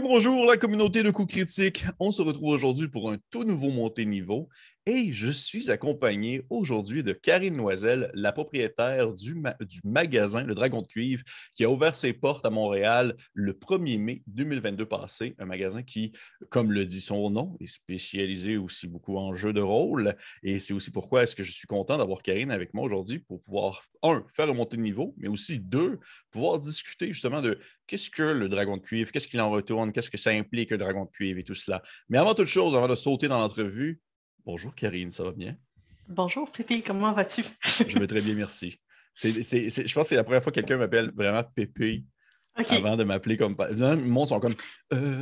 Bonjour la communauté de coups critiques. On se retrouve aujourd'hui pour un tout nouveau montée niveau et je suis accompagné aujourd'hui de Karine Loisel, la propriétaire du magasin Le Dragon de Cuivre qui a ouvert ses portes à Montréal le 1er mai 2022 passé. Un magasin qui, comme le dit son nom, est spécialisé aussi beaucoup en jeux de rôle et c'est aussi pourquoi est-ce que je suis content d'avoir Karine avec moi aujourd'hui pour pouvoir, faire un montée de niveau, mais aussi deux, pouvoir discuter justement de qu'est-ce que le Dragon de Cuivre, qu'est-ce qu'il en retourne, qu'est-ce que ça implique le Dragon de Cuivre et tout cela. Mais avant toute chose, avant de sauter dans l'entrevue, bonjour Karine, ça va bien? Bonjour Pépé, comment vas-tu? Je vais très bien, merci. Je pense que c'est la première fois que quelqu'un m'appelle vraiment Pépé avant de m'appeler comme... Le monde sont comme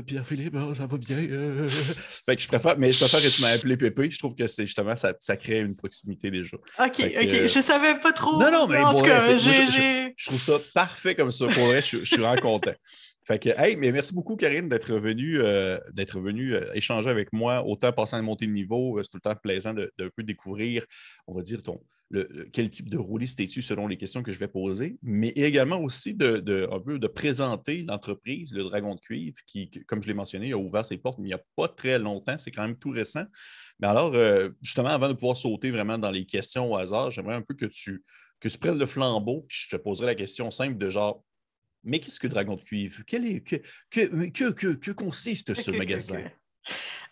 Pierre-Philippe, ça va bien. Fait que je préfère que tu m'aies appelé Pépé. Je trouve que c'est justement, ça crée une proximité déjà. OK, je savais pas trop. Non, mais en tout cas, je trouve ça parfait comme ça. Pour vrai, je suis vraiment content. Fait que, hey, mais merci beaucoup, Karine, d'être venue échanger avec moi, autant passant à monter de niveau. C'est tout le temps plaisant d'un peu découvrir, on va dire, quel type de rôliste es-tu selon les questions que je vais poser, mais également aussi un peu de présenter l'entreprise, le Dragon de Cuivre, qui, comme je l'ai mentionné, a ouvert ses portes il n'y a pas très longtemps, c'est quand même tout récent. Mais alors, justement, avant de pouvoir sauter vraiment dans les questions au hasard, j'aimerais un peu que tu prennes le flambeau, puis je te poserai la question simple de genre, mais qu'est-ce que Dragon de Cuivre? Que consiste ce magasin?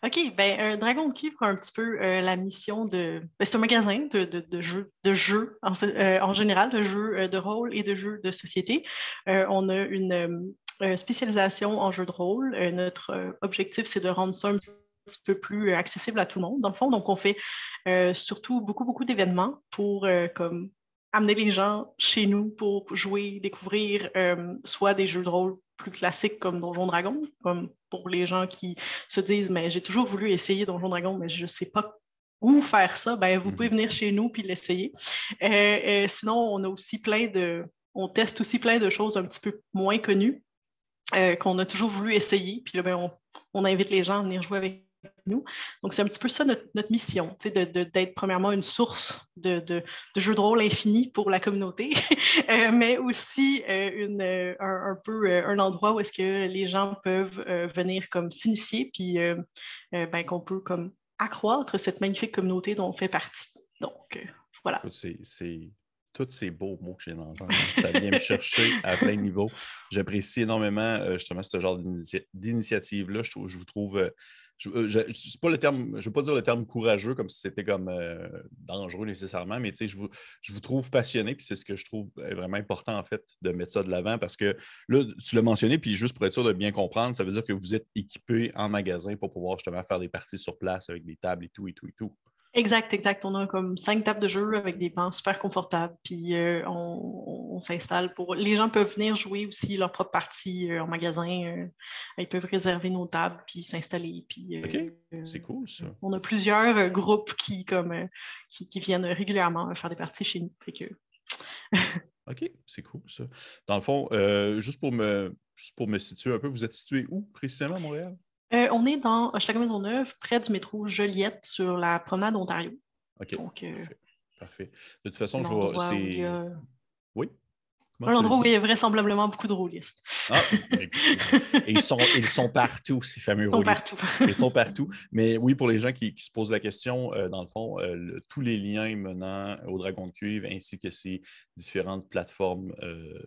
OK, ben un Dragon de Cuivre a un petit peu la mission de... c'est un magasin de jeux en général, de jeux de rôle et de jeux de société. On a une spécialisation en jeux de rôle. Notre objectif, c'est de rendre ça un petit peu plus accessible à tout le monde, dans le fond. Donc, on fait surtout beaucoup d'événements pour comme amener les gens chez nous pour jouer, découvrir soit des jeux de rôle plus classiques comme Donjon Dragon, comme pour les gens qui se disent « mais j'ai toujours voulu essayer Donjon Dragon, mais je ne sais pas où faire ça », ben vous pouvez venir chez nous puis l'essayer. Sinon, on teste aussi plein de choses un petit peu moins connues qu'on a toujours voulu essayer, puis là, ben, on invite les gens à venir jouer avec nous. Donc, c'est un petit peu ça notre mission, d'être premièrement une source de jeux de rôle infini pour la communauté, mais aussi un peu un endroit où est-ce que les gens peuvent venir comme s'initier, puis ben, qu'on peut comme accroître cette magnifique communauté dont on fait partie. Donc, voilà. Tous ces beaux mots que j'ai d'entendre, ça vient me chercher à plein de niveaux. J'apprécie énormément justement ce genre d'initiative-là. Je vous trouve... c'est pas le terme, je ne veux pas dire le terme courageux comme si c'était comme dangereux nécessairement, mais je vous trouve passionné, puis c'est ce que je trouve vraiment important en fait de mettre ça de l'avant parce que là, tu l'as mentionné, puis juste pour être sûr de bien comprendre, ça veut dire que vous êtes équipé en magasin pour pouvoir justement faire des parties sur place avec des tables et tout et tout et tout. Exact. On a comme 5 tables de jeu avec des bancs super confortables. Puis on s'installe pour. Les gens peuvent venir jouer aussi leur propre partie en magasin. Ils peuvent réserver nos tables puis s'installer. Puis, OK, c'est cool ça. On a plusieurs groupes qui viennent régulièrement faire des parties chez nous. Fait que... OK, c'est cool ça. Dans le fond, juste pour me situer un peu, vous êtes situé où précisément à Montréal? On est dans Hochelaga-Maisonneuve, près du métro Joliette, sur la promenade Ontario. OK, donc, parfait. De toute façon, Oui? Un endroit où il y a vraisemblablement beaucoup de rôlistes. Ah, et ils sont partout, ces fameux rôlistes. Ils sont partout. Mais oui, pour les gens qui se posent la question, dans le fond, tous les liens menant au Dragon de Cuivre ainsi que ces différentes plateformes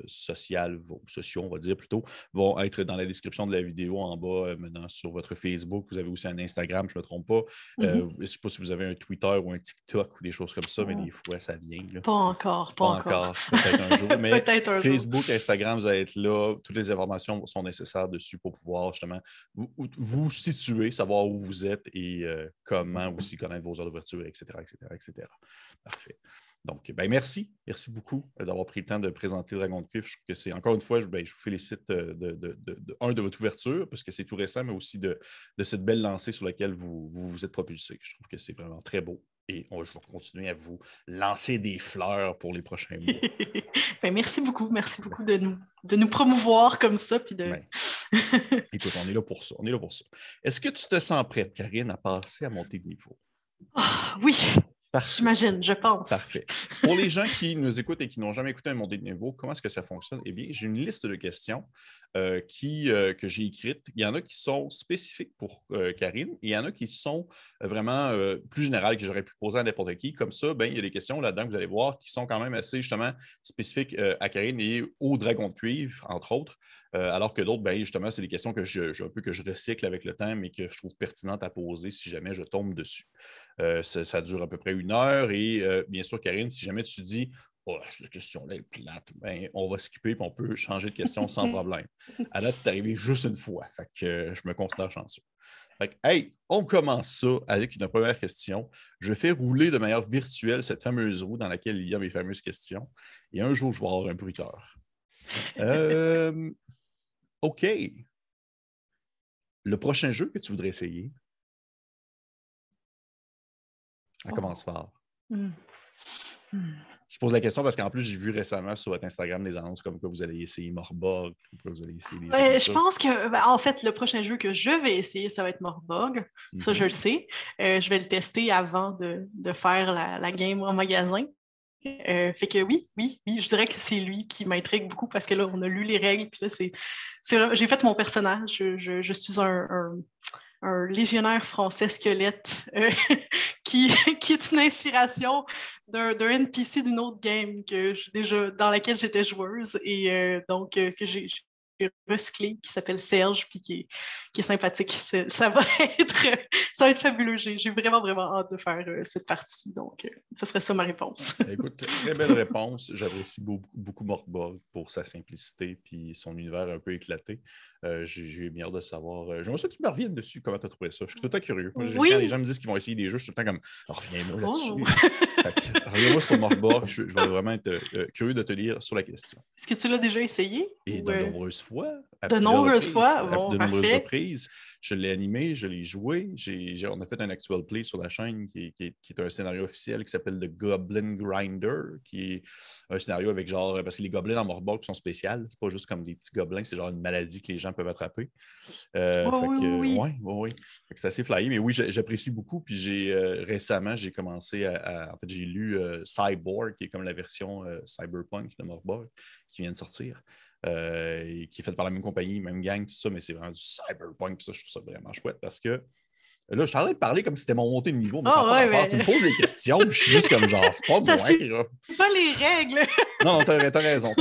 sociaux, on va dire plutôt, vont être dans la description de la vidéo en bas menant sur votre Facebook. Vous avez aussi un Instagram, je ne me trompe pas. Je ne sais pas si vous avez un Twitter ou un TikTok ou des choses comme ça, mais des fois, ça vient. Là. Pas encore. Peut-être un jour. Mais peut-être un Facebook, jour. Instagram, vous allez être là. Toutes les informations sont nécessaires dessus pour pouvoir justement vous situer, savoir où vous êtes et comment aussi connaître vos heures d'ouverture, etc., etc., etc. Parfait. Donc, ben merci. Merci beaucoup d'avoir pris le temps de présenter Dragon de Cuivre. Je trouve que c'est, encore une fois, je vous félicite de votre ouverture, parce que c'est tout récent, mais aussi de cette belle lancée sur laquelle vous êtes propulsé. Je trouve que c'est vraiment très beau. et je vais continuer à vous lancer des fleurs pour les prochains mois. Ben, merci beaucoup de nous promouvoir comme ça. Puis de... Ben, écoute, on est là pour ça. Est-ce que tu te sens prête, Karine, à passer à monter de niveau? Oui, Parfait. j'imagine, je pense. Parfait. Pour les gens qui nous écoutent et qui n'ont jamais écouté un montée de niveau, comment est-ce que ça fonctionne? Eh bien, j'ai une liste de questions que j'ai écrites. Il y en a qui sont spécifiques pour Karine et il y en a qui sont vraiment plus générales que j'aurais pu poser à n'importe qui. Comme ça, ben, il y a des questions là-dedans que vous allez voir qui sont quand même assez justement spécifiques à Karine et au dragon de cuivre, entre autres. Alors que d'autres, ben, justement, c'est des questions que je recycle avec le temps, mais que je trouve pertinentes à poser si jamais je tombe dessus. Ça dure à peu près 1 heure et bien sûr, Karine, si jamais tu dis oh, cette question-là est plate, ben, on va skipper et on peut changer de question sans problème. À date, c'est arrivé juste une fois, fait que je me considère chanceux. Fait que, hey, on commence ça avec une première question. Je fais rouler de manière virtuelle cette fameuse roue dans laquelle il y a mes fameuses questions. Et un jour, je vais avoir un bruiteur. OK. Le prochain jeu que tu voudrais essayer, ça commence fort. Je pose la question parce qu'en plus, j'ai vu récemment sur votre Instagram des annonces comme que vous allez essayer Morborg, comme que vous allez essayer des jeux. Je pense que, en fait, le prochain jeu que je vais essayer, ça va être Morborg. Ça, je le sais. Je vais le tester avant de faire la game en magasin. Fait que oui, je dirais que c'est lui qui m'intrigue beaucoup parce que là, on a lu les règles, puis là, j'ai fait mon personnage. Je suis un légionnaire français squelette qui est une inspiration d'un NPC d'une autre game dans laquelle j'étais joueuse et donc que j'ai recyclé, qui s'appelle Serge, puis qui est sympathique. Ça va être fabuleux. J'ai vraiment, vraiment hâte de faire cette partie. Donc, ce serait ça ma réponse. Écoute, très belle réponse. J'apprécie beaucoup Morborg pour sa simplicité et son univers un peu éclaté. J'ai bien hâte de savoir. J'aimerais ça que tu me reviennes dessus. Comment tu as trouvé ça? Je suis tout le temps curieux. Moi, oui. Quand les gens me disent qu'ils vont essayer des jeux, je suis tout le temps comme reviens-moi là-dessus. Reviens-moi sur Morborg. Je vais vraiment être curieux de te lire sur la question. Est-ce que tu l'as déjà essayé? Et de nombreuses fois. De nombreuses fois? De nombreuses reprises. Je l'ai animé, je l'ai joué. On a fait un actual play sur la chaîne qui est un scénario officiel qui s'appelle The Goblin Grinder, qui est un scénario avec genre. Parce que les gobelins dans Morborg sont spéciales. C'est pas juste comme des petits gobelins, c'est genre une maladie que les gens peuvent attraper. Oui. Fait que c'est assez flyé, mais oui, j'apprécie beaucoup. Puis récemment, j'ai commencé en fait, j'ai lu Cyborg, qui est comme la version cyberpunk de Morborg, qui vient de sortir. Et qui est faite par la même compagnie, même gang, tout ça, mais c'est vraiment du cyberpunk, puis ça, je trouve ça vraiment chouette parce que là, je suis en train de parler comme si c'était mon montée de niveau, mais ça n'a pas rapport. Tu me poses des questions, puis je suis juste comme genre, c'est pas moi. C'est pas les règles. Non, t'as raison.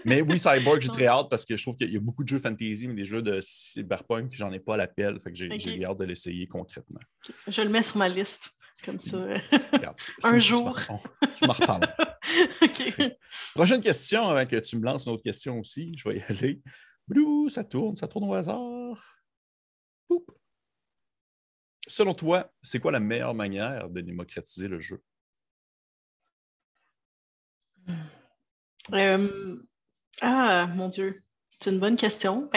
Mais oui, Cyborg, j'ai très hâte parce que je trouve qu'il y a beaucoup de jeux fantasy, mais des jeux de cyberpunk, j'en ai pas à l'appel, fait que j'ai hâte de l'essayer concrètement. Je le mets sur ma liste. Comme ça. Regarde, un jour. Tu m'en reparles. OK. Prochaine question, avant que tu me lances une autre question aussi. Je vais y aller. Blou, ça tourne au hasard. Poup. Selon toi, c'est quoi la meilleure manière de démocratiser le jeu? Mon Dieu. C'est une bonne question.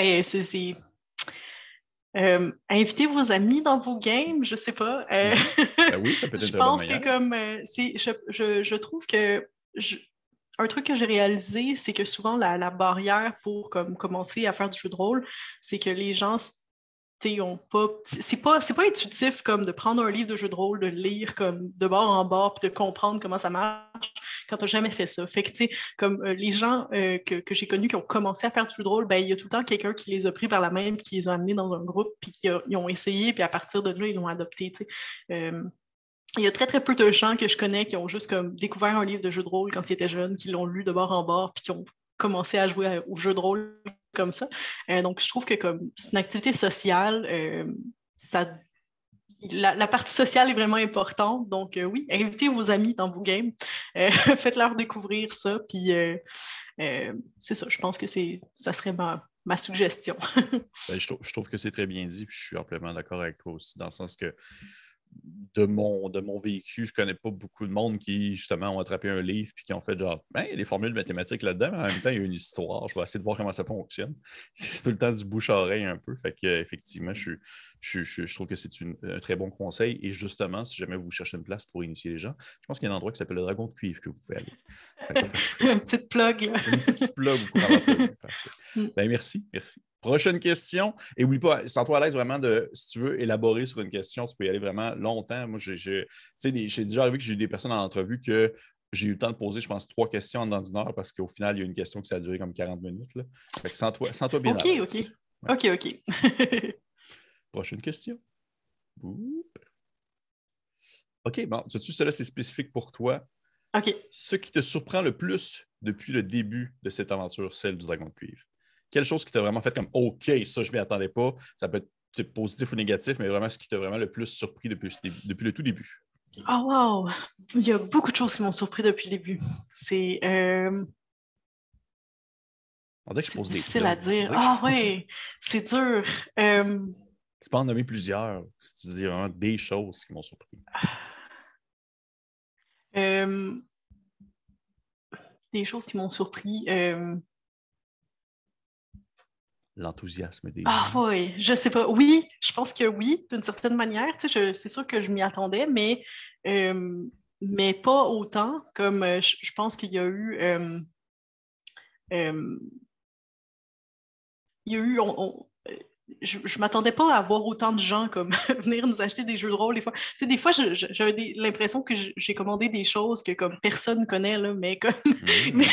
Invitez vos amis dans vos games, je sais pas. Oui, ça peut être je pense que je trouve que un truc que j'ai réalisé, c'est que souvent la barrière pour commencer à faire du jeu de rôle, c'est que les gens c'est pas intuitif comme de prendre un livre de jeu de rôle, de le lire comme de bord en bord, puis de comprendre comment ça marche quand tu n'as jamais fait ça. Fait que, comme les gens que j'ai connus qui ont commencé à faire du jeu de rôle, ben, il y a tout le temps quelqu'un qui les a pris par la main, puis qui les a amenés dans un groupe, puis ils ont essayé, puis à partir de là, ils l'ont adopté. Il y a très, très peu de gens que je connais qui ont juste comme découvert un livre de jeu de rôle quand ils étaient jeunes, qui l'ont lu de bord en bord, puis qui ont commencé à jouer au jeu de rôle comme ça. Donc, je trouve que comme c'est une activité sociale, la partie sociale est vraiment importante. Donc, oui, invitez vos amis dans vos games. Faites-leur découvrir ça. Puis, c'est ça. Je pense que ça serait ma suggestion. Je trouve que c'est très bien dit. Puis je suis amplement d'accord avec toi aussi, dans le sens que de mon vécu, je connais pas beaucoup de monde qui, justement, ont attrapé un livre puis qui ont fait genre, il y a des formules mathématiques là-dedans, mais en même temps, il y a une histoire. Je vais essayer de voir comment ça fonctionne. C'est tout le temps du bouche à oreille un peu. Fait que, effectivement, je je trouve que c'est un très bon conseil. Et justement, si jamais vous cherchez une place pour initier les gens, je pense qu'il y a un endroit qui s'appelle le Dragon de Cuivre que vous pouvez aller. Une petite plug, là. Une petite plug au courant d'entrevue. Parfait. Mm. Ben, merci. Prochaine question. Et oublie pas, sens-toi à l'aise vraiment si tu veux élaborer sur une question, tu peux y aller vraiment longtemps. Moi, j'ai déjà arrivé que j'ai eu des personnes en entrevue que j'ai eu le temps de poser, je pense, 3 questions dans une heure parce qu'au final, il y a une question qui a duré comme 40 minutes. Là. Fait que sens-toi bien à l'aise. OK. Ouais. OK. Prochaine question. OK, bon, sais-tu, cela, c'est spécifique pour toi. OK. Ce qui te surprend le plus depuis le début de cette aventure, celle du Dragon de Cuivre. Quelle chose qui t'a vraiment fait comme OK, ça, je ne m'y attendais pas. Ça peut être positif ou négatif, mais vraiment ce qui t'a vraiment le plus surpris depuis le tout début. Oh, wow! Il y a beaucoup de choses qui m'ont surpris depuis le début. C'est difficile à dire. Ah oui, c'est dur. Tu peux en nommer plusieurs, si tu dis vraiment des choses qui m'ont surpris. Des choses qui m'ont surpris. L'enthousiasme des Ah gens. oui, je sais pas. Oui, je pense que oui, d'une certaine manière. Tu sais, c'est sûr que je m'y attendais, mais pas autant. Comme je pense qu'il y a eu. Il y a eu. Je ne m'attendais pas à voir autant de gens comme venir nous acheter des jeux de rôle des fois. Tu sais, des fois, j'avais l'impression que j'ai commandé des choses que comme personne connaît, là, mais, comme... mais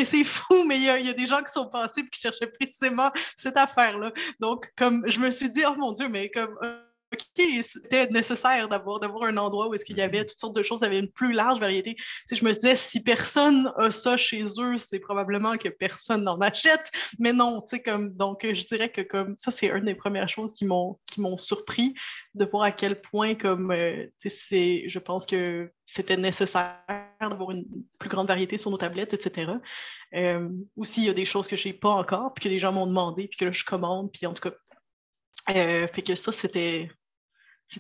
c'est fou, mais il y a des gens qui sont passés et qui cherchaient précisément cette affaire-là. Donc, comme je me suis dit, oh mon Dieu, mais comme OK, c'était nécessaire d'avoir un endroit où est-ce qu'il y avait toutes sortes de choses, il y avait une plus large variété. Tu sais, je me disais, si personne a ça chez eux, c'est probablement que personne n'en achète. Mais non, tu sais, comme, donc je dirais que comme ça, c'est une des premières choses qui m'ont surpris, de voir à quel point, comme, tu sais, je pense que c'était nécessaire d'avoir une plus grande variété sur nos tablettes, etc. Aussi, il y a des choses que je n'ai pas encore, puis que les gens m'ont demandé, puis que là, je commande, puis en tout cas, fait que ça, c'était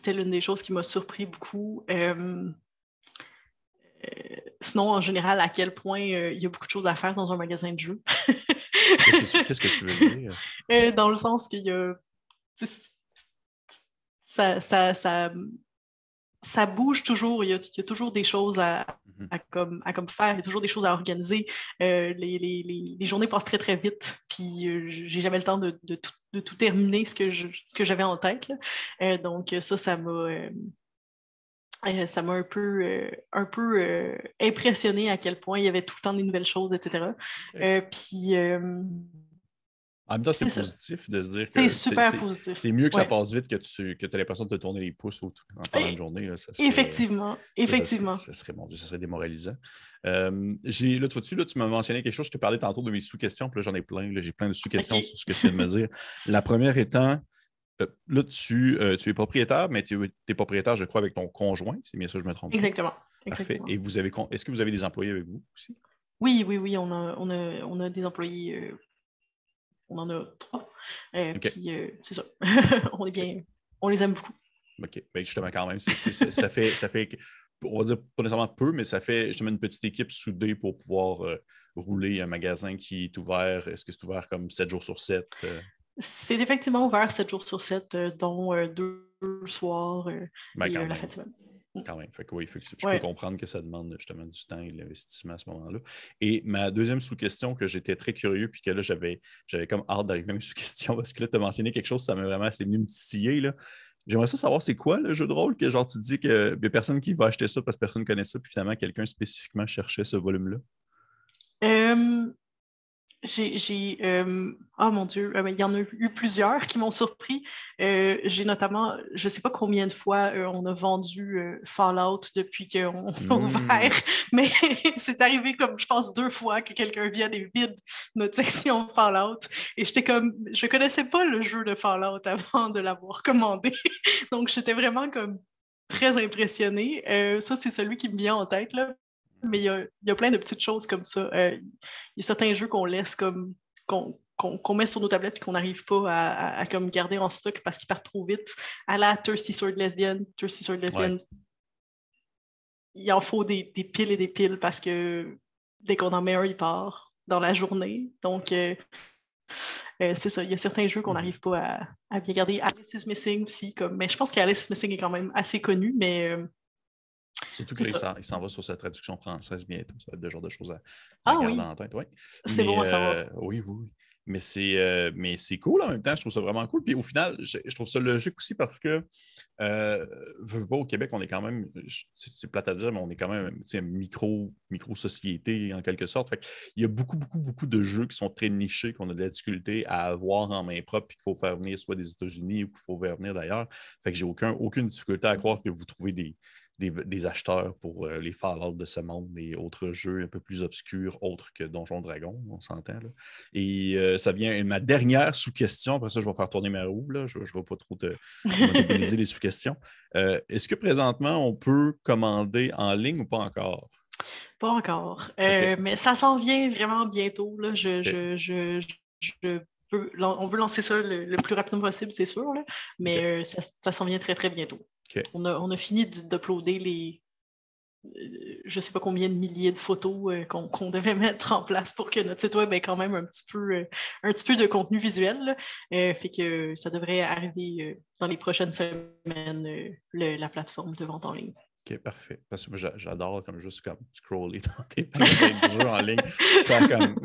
l'une des choses qui m'a surpris beaucoup. Sinon, en général, à quel point il y a beaucoup de choses à faire dans un magasin de jeux. Qu'est-ce que tu veux dire? Dans le sens qu'il y a... Ça bouge toujours. Il y a toujours des choses à comme faire. Il y a toujours des choses à organiser. Les journées passent très, très vite. Puis, j'ai jamais le temps de tout terminer ce que j'avais en tête. Donc, ça m'a... ça m'a un peu impressionné à quel point il y avait tout le temps des nouvelles choses, etc. Puis, en même temps, c'est positif de se dire que c'est super positif. C'est mieux que ça passe vite que tu as l'impression de te tourner les pouces pendant une journée. Là, effectivement. Ça serait, mon Dieu, ça serait démoralisant. Là, tu vois-tu, là, tu m'as mentionné quelque chose, je t'ai parlé tantôt de mes sous-questions, puis là, j'en ai plein. Là, j'ai plein de sous-questions sur ce que tu viens de me dire. La première étant, là, tu es propriétaire, mais tu es propriétaire, je crois, avec ton conjoint, c'est bien ça, je me trompe. Exactement. Parfait. Et est-ce que vous avez des employés avec vous aussi? Oui, on a des employés. On en a 3. Okay. Puis, c'est ça. On les aime beaucoup. OK. Bien, justement, quand même, ça fait, on va dire pas nécessairement peu, mais ça fait justement une petite équipe soudée pour pouvoir rouler un magasin qui est ouvert. Est-ce que c'est ouvert comme 7 jours sur 7? C'est effectivement ouvert 7 jours sur 7, dont 2 soirs et la fin de semaine. Quand même. Fait que, oui, je peux comprendre que ça demande justement du temps et de l'investissement à ce moment-là. Et ma deuxième sous-question, que j'étais très curieux, puis que là, j'avais comme hâte d'arriver à mes sous-questions, parce que là, tu as mentionné quelque chose, ça m'a vraiment, c'est venu me titiller, là. J'aimerais savoir, c'est quoi le jeu de rôle que genre tu dis qu'il n'y a personne qui va acheter ça parce que personne ne connaît ça, puis finalement, quelqu'un spécifiquement cherchait ce volume-là? Oh mon Dieu, il y en a eu plusieurs qui m'ont surpris. J'ai notamment, je ne sais pas combien de fois on a vendu Fallout depuis qu'on a ouvert, mais c'est arrivé comme, je pense, 2 fois que quelqu'un vienne et vide notre section Fallout. Et j'étais comme, je ne connaissais pas le jeu de Fallout avant de l'avoir commandé. Donc, j'étais vraiment comme très impressionnée. Ça, c'est celui qui me vient en tête, là. Mais il y a plein de petites choses comme ça. Il y a certains jeux qu'on laisse comme qu'on met sur nos tablettes et qu'on n'arrive pas à comme garder en stock parce qu'ils partent trop vite. À la Thirsty Sword Lesbian, ouais. Il en faut des piles et des piles parce que dès qu'on en met un, il part dans la journée. Donc, C'est ça, il y a certains jeux qu'on n'arrive pas à bien garder. Alice is Missing aussi, mais je pense qu'Alice is Missing est quand même assez connu, mais Surtout que là, il s'en va sur sa traduction française bientôt. Ça va être le genre de choses à garder en tête. Ouais. C'est bon à savoir. Oui. Mais c'est cool en même temps. Je trouve ça vraiment cool. Puis au final, je trouve ça logique aussi parce que veux pas, au Québec, on est quand même, c'est plate à dire, mais on est quand même une micro-société en quelque sorte. Fait il y a beaucoup de jeux qui sont très nichés, qu'on a de la difficulté à avoir en main propre, puis qu'il faut faire venir soit des États-Unis ou qu'il faut faire venir d'ailleurs. Fait que j'ai aucune difficulté à croire que vous trouvez des acheteurs pour les Fallout de ce monde et autres jeux un peu plus obscurs, autres que Donjons Dragons, on s'entend. Là. Et ça vient ma dernière sous-question. Après ça, je vais faire tourner ma roue. Là. Je ne vais pas trop te monopoliser les sous-questions. Est-ce que présentement, on peut commander en ligne ou pas encore? Pas encore. Okay. Mais ça s'en vient vraiment bientôt. Là. On veut lancer ça le plus rapidement possible, c'est sûr. Là. Mais ça s'en vient très, très bientôt. Okay. On a fini d'uploader je ne sais pas combien de milliers de photos qu'on devait mettre en place pour que notre site web ait quand même un petit peu de contenu visuel. Fait que ça devrait arriver dans les prochaines semaines, la plateforme de vente en ligne. OK, parfait. Parce que j'adore juste scroller dans tes pages de jeux en ligne. Faire comme,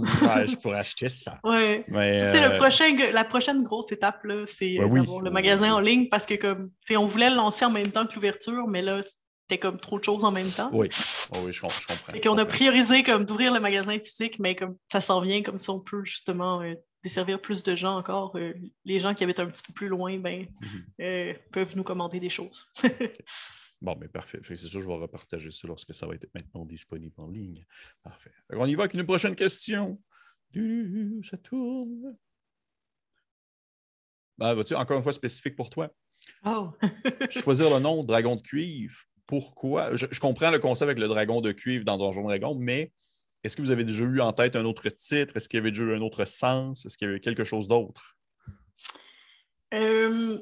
je pourrais acheter ça. Ouais. C'est la prochaine grosse étape, là, c'est d'avoir le magasin en ligne parce que on voulait le lancer en même temps que l'ouverture, mais là, c'était comme trop de choses en même temps. Oui, je comprends. Et qu'on a priorisé d'ouvrir le magasin physique, mais comme ça s'en vient, comme ça on peut justement desservir plus de gens encore. Les gens qui habitent un petit peu plus loin, peuvent nous commander des choses. Okay. Bon, mais parfait. C'est sûr, je vais repartager ça lorsque ça va être maintenant disponible en ligne. Parfait. On y va avec une prochaine question. Ça tourne. Vas-tu, encore une fois, spécifique pour toi? Oh! Choisir le nom Dragon de cuivre. Pourquoi? Je comprends le concept avec le dragon de cuivre dans Donjon Dragon, mais est-ce que vous avez déjà eu en tête un autre titre? Est-ce qu'il y avait déjà eu un autre sens? Est-ce qu'il y avait quelque chose d'autre? Est-ce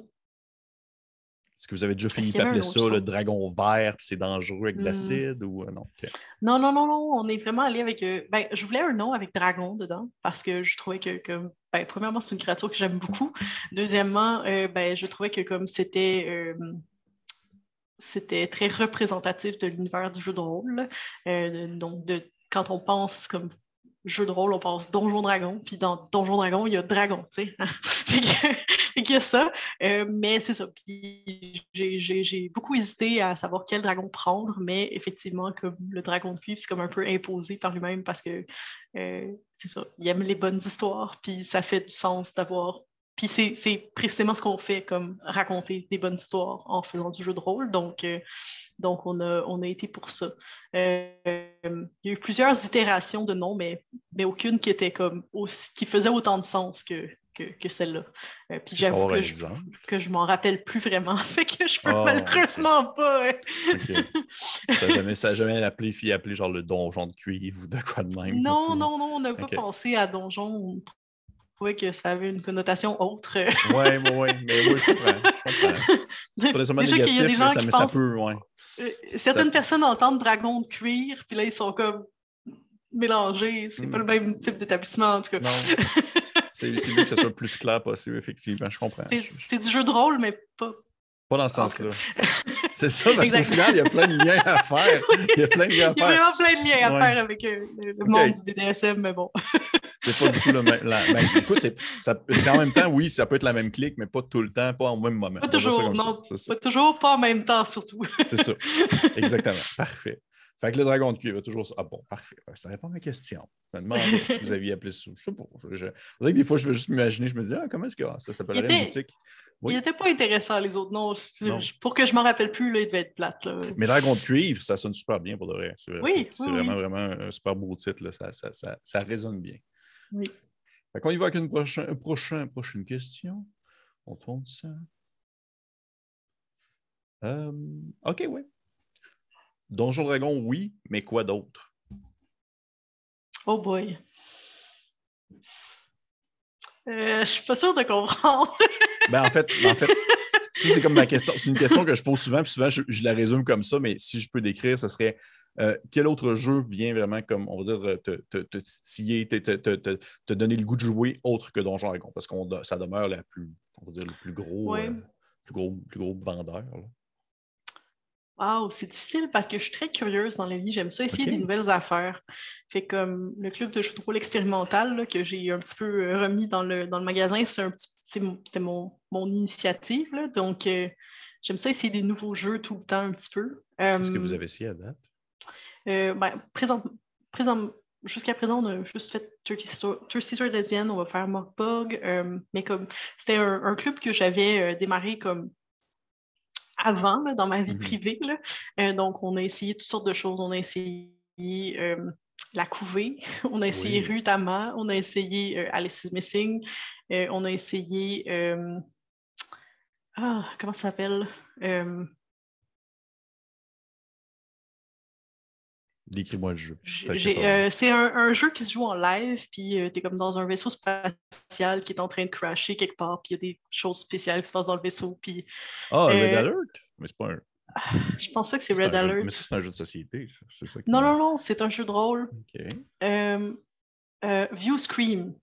que vous avez déjà fini par appeler ça le dragon vert, puis c'est dangereux avec de l'acide ou non? Okay. Non. On est vraiment allé avec. Je voulais un nom avec dragon dedans parce que je trouvais que premièrement, c'est une créature que j'aime beaucoup. Deuxièmement, je trouvais que comme c'était très représentatif de l'univers du jeu de rôle. Donc, quand on pense comme jeu de rôle, on pense Donjon Dragon, puis dans Donjon Dragon, il y a dragon, tu sais. Fait qu'il y a ça. Mais c'est ça. Puis j'ai beaucoup hésité à savoir quel dragon prendre, mais effectivement, comme le dragon de cuivre, c'est comme un peu imposé par lui-même parce que c'est ça. Il aime les bonnes histoires, puis ça fait du sens d'avoir. Puis c'est précisément ce qu'on fait, comme raconter des bonnes histoires en faisant du jeu de rôle. Donc on a été pour ça. Il y a eu plusieurs itérations de noms, mais aucune qui était qui faisait autant de sens que celle-là. Puis j'avoue que je m'en rappelle plus vraiment. Fait que je peux malheureusement pas. OK. Ça n'a jamais appelé genre le donjon de cuivre ou de quoi de même? Non, on n'a pas pensé à donjon. On trouvait que ça avait une connotation autre. Oui, mais moi, je comprends. C'est pas nécessairement négatif, des gens qui mais pensent... ça peut, ouais. Certaines personnes entendent dragon de cuir, puis là, ils sont comme mélangés. C'est pas le même type d'établissement, en tout cas. Non. C'est mieux que ce soit le plus clair possible, effectivement. Je comprends. C'est du jeu de rôle, mais pas dans ce sens-là. C'est ça, parce qu'au final, il y a plein de liens à faire. Il y a vraiment plein de liens à faire avec le monde du BDSM, mais bon. C'est pas du tout le même. Écoute, c'est en même temps, oui, ça peut être la même clique, mais pas tout le temps, pas au même moment. Pas toujours, non. Pas toujours, pas en même temps, surtout. C'est ça. Exactement. Parfait. Fait que le dragon de cuivre va toujours ça. Ah bon, parfait. Ça répond à ma question. Je me demandais si vous aviez appelé ça. Je sais pas. Vous savez que des fois, je veux juste m'imaginer, je me dis, comment est-ce que ça s'appellerait une boutique? Oui. Il n'était pas intéressant, les autres. Non. Pour que je m'en rappelle plus, là, il devait être plate. Là. Mais dragon de cuivre, ça sonne super bien pour de vrai. C'est vraiment un super beau titre. Là. Ça résonne bien. Oui. Fait qu'on y va avec une prochaine question. On tourne ça. OK, oui. Donjon Dragon, oui, mais quoi d'autre? Oh boy. Je suis pas sûre de comprendre. En fait, Ça, c'est comme ma question. C'est une question que je pose souvent, puis souvent, je la résume comme ça, mais si je peux décrire, ce serait quel autre jeu vient vraiment, comme on va dire, te titiller, te donner le goût de jouer autre que Donjons & Dragons, parce que ça demeure on va dire, le Ouais. plus gros vendeur. Là. Wow, c'est difficile parce que je suis très curieuse dans la vie. J'aime ça essayer des nouvelles affaires. Fait comme le club de jeux de rôle expérimental là, que j'ai un petit peu remis dans le magasin, c'était mon initiative. Là. Donc, j'aime ça essayer des nouveaux jeux tout le temps un petit peu. Qu'est-ce que vous avez essayé à date? Jusqu'à présent, on a juste fait Thirsty Sword Lesbian, on va faire Mockbug, mais comme c'était un club que j'avais démarré comme avant, là, dans ma vie privée. Là. Donc, on a essayé toutes sortes de choses. On a essayé la couvée, on a essayé Rue Tama, on a essayé Alice is Missing, on a essayé... comment ça s'appelle? Décris-moi le jeu. C'est un jeu qui se joue en live, puis t'es comme dans un vaisseau spatial qui est en train de crasher quelque part, puis il y a des choses spéciales qui se passent dans le vaisseau. Puis, Red Alert? Mais c'est pas un... Je pense pas que c'est Red Alert. Mais ça, c'est un jeu de société. C'est ça non, c'est un jeu de rôle. OK. View Scream.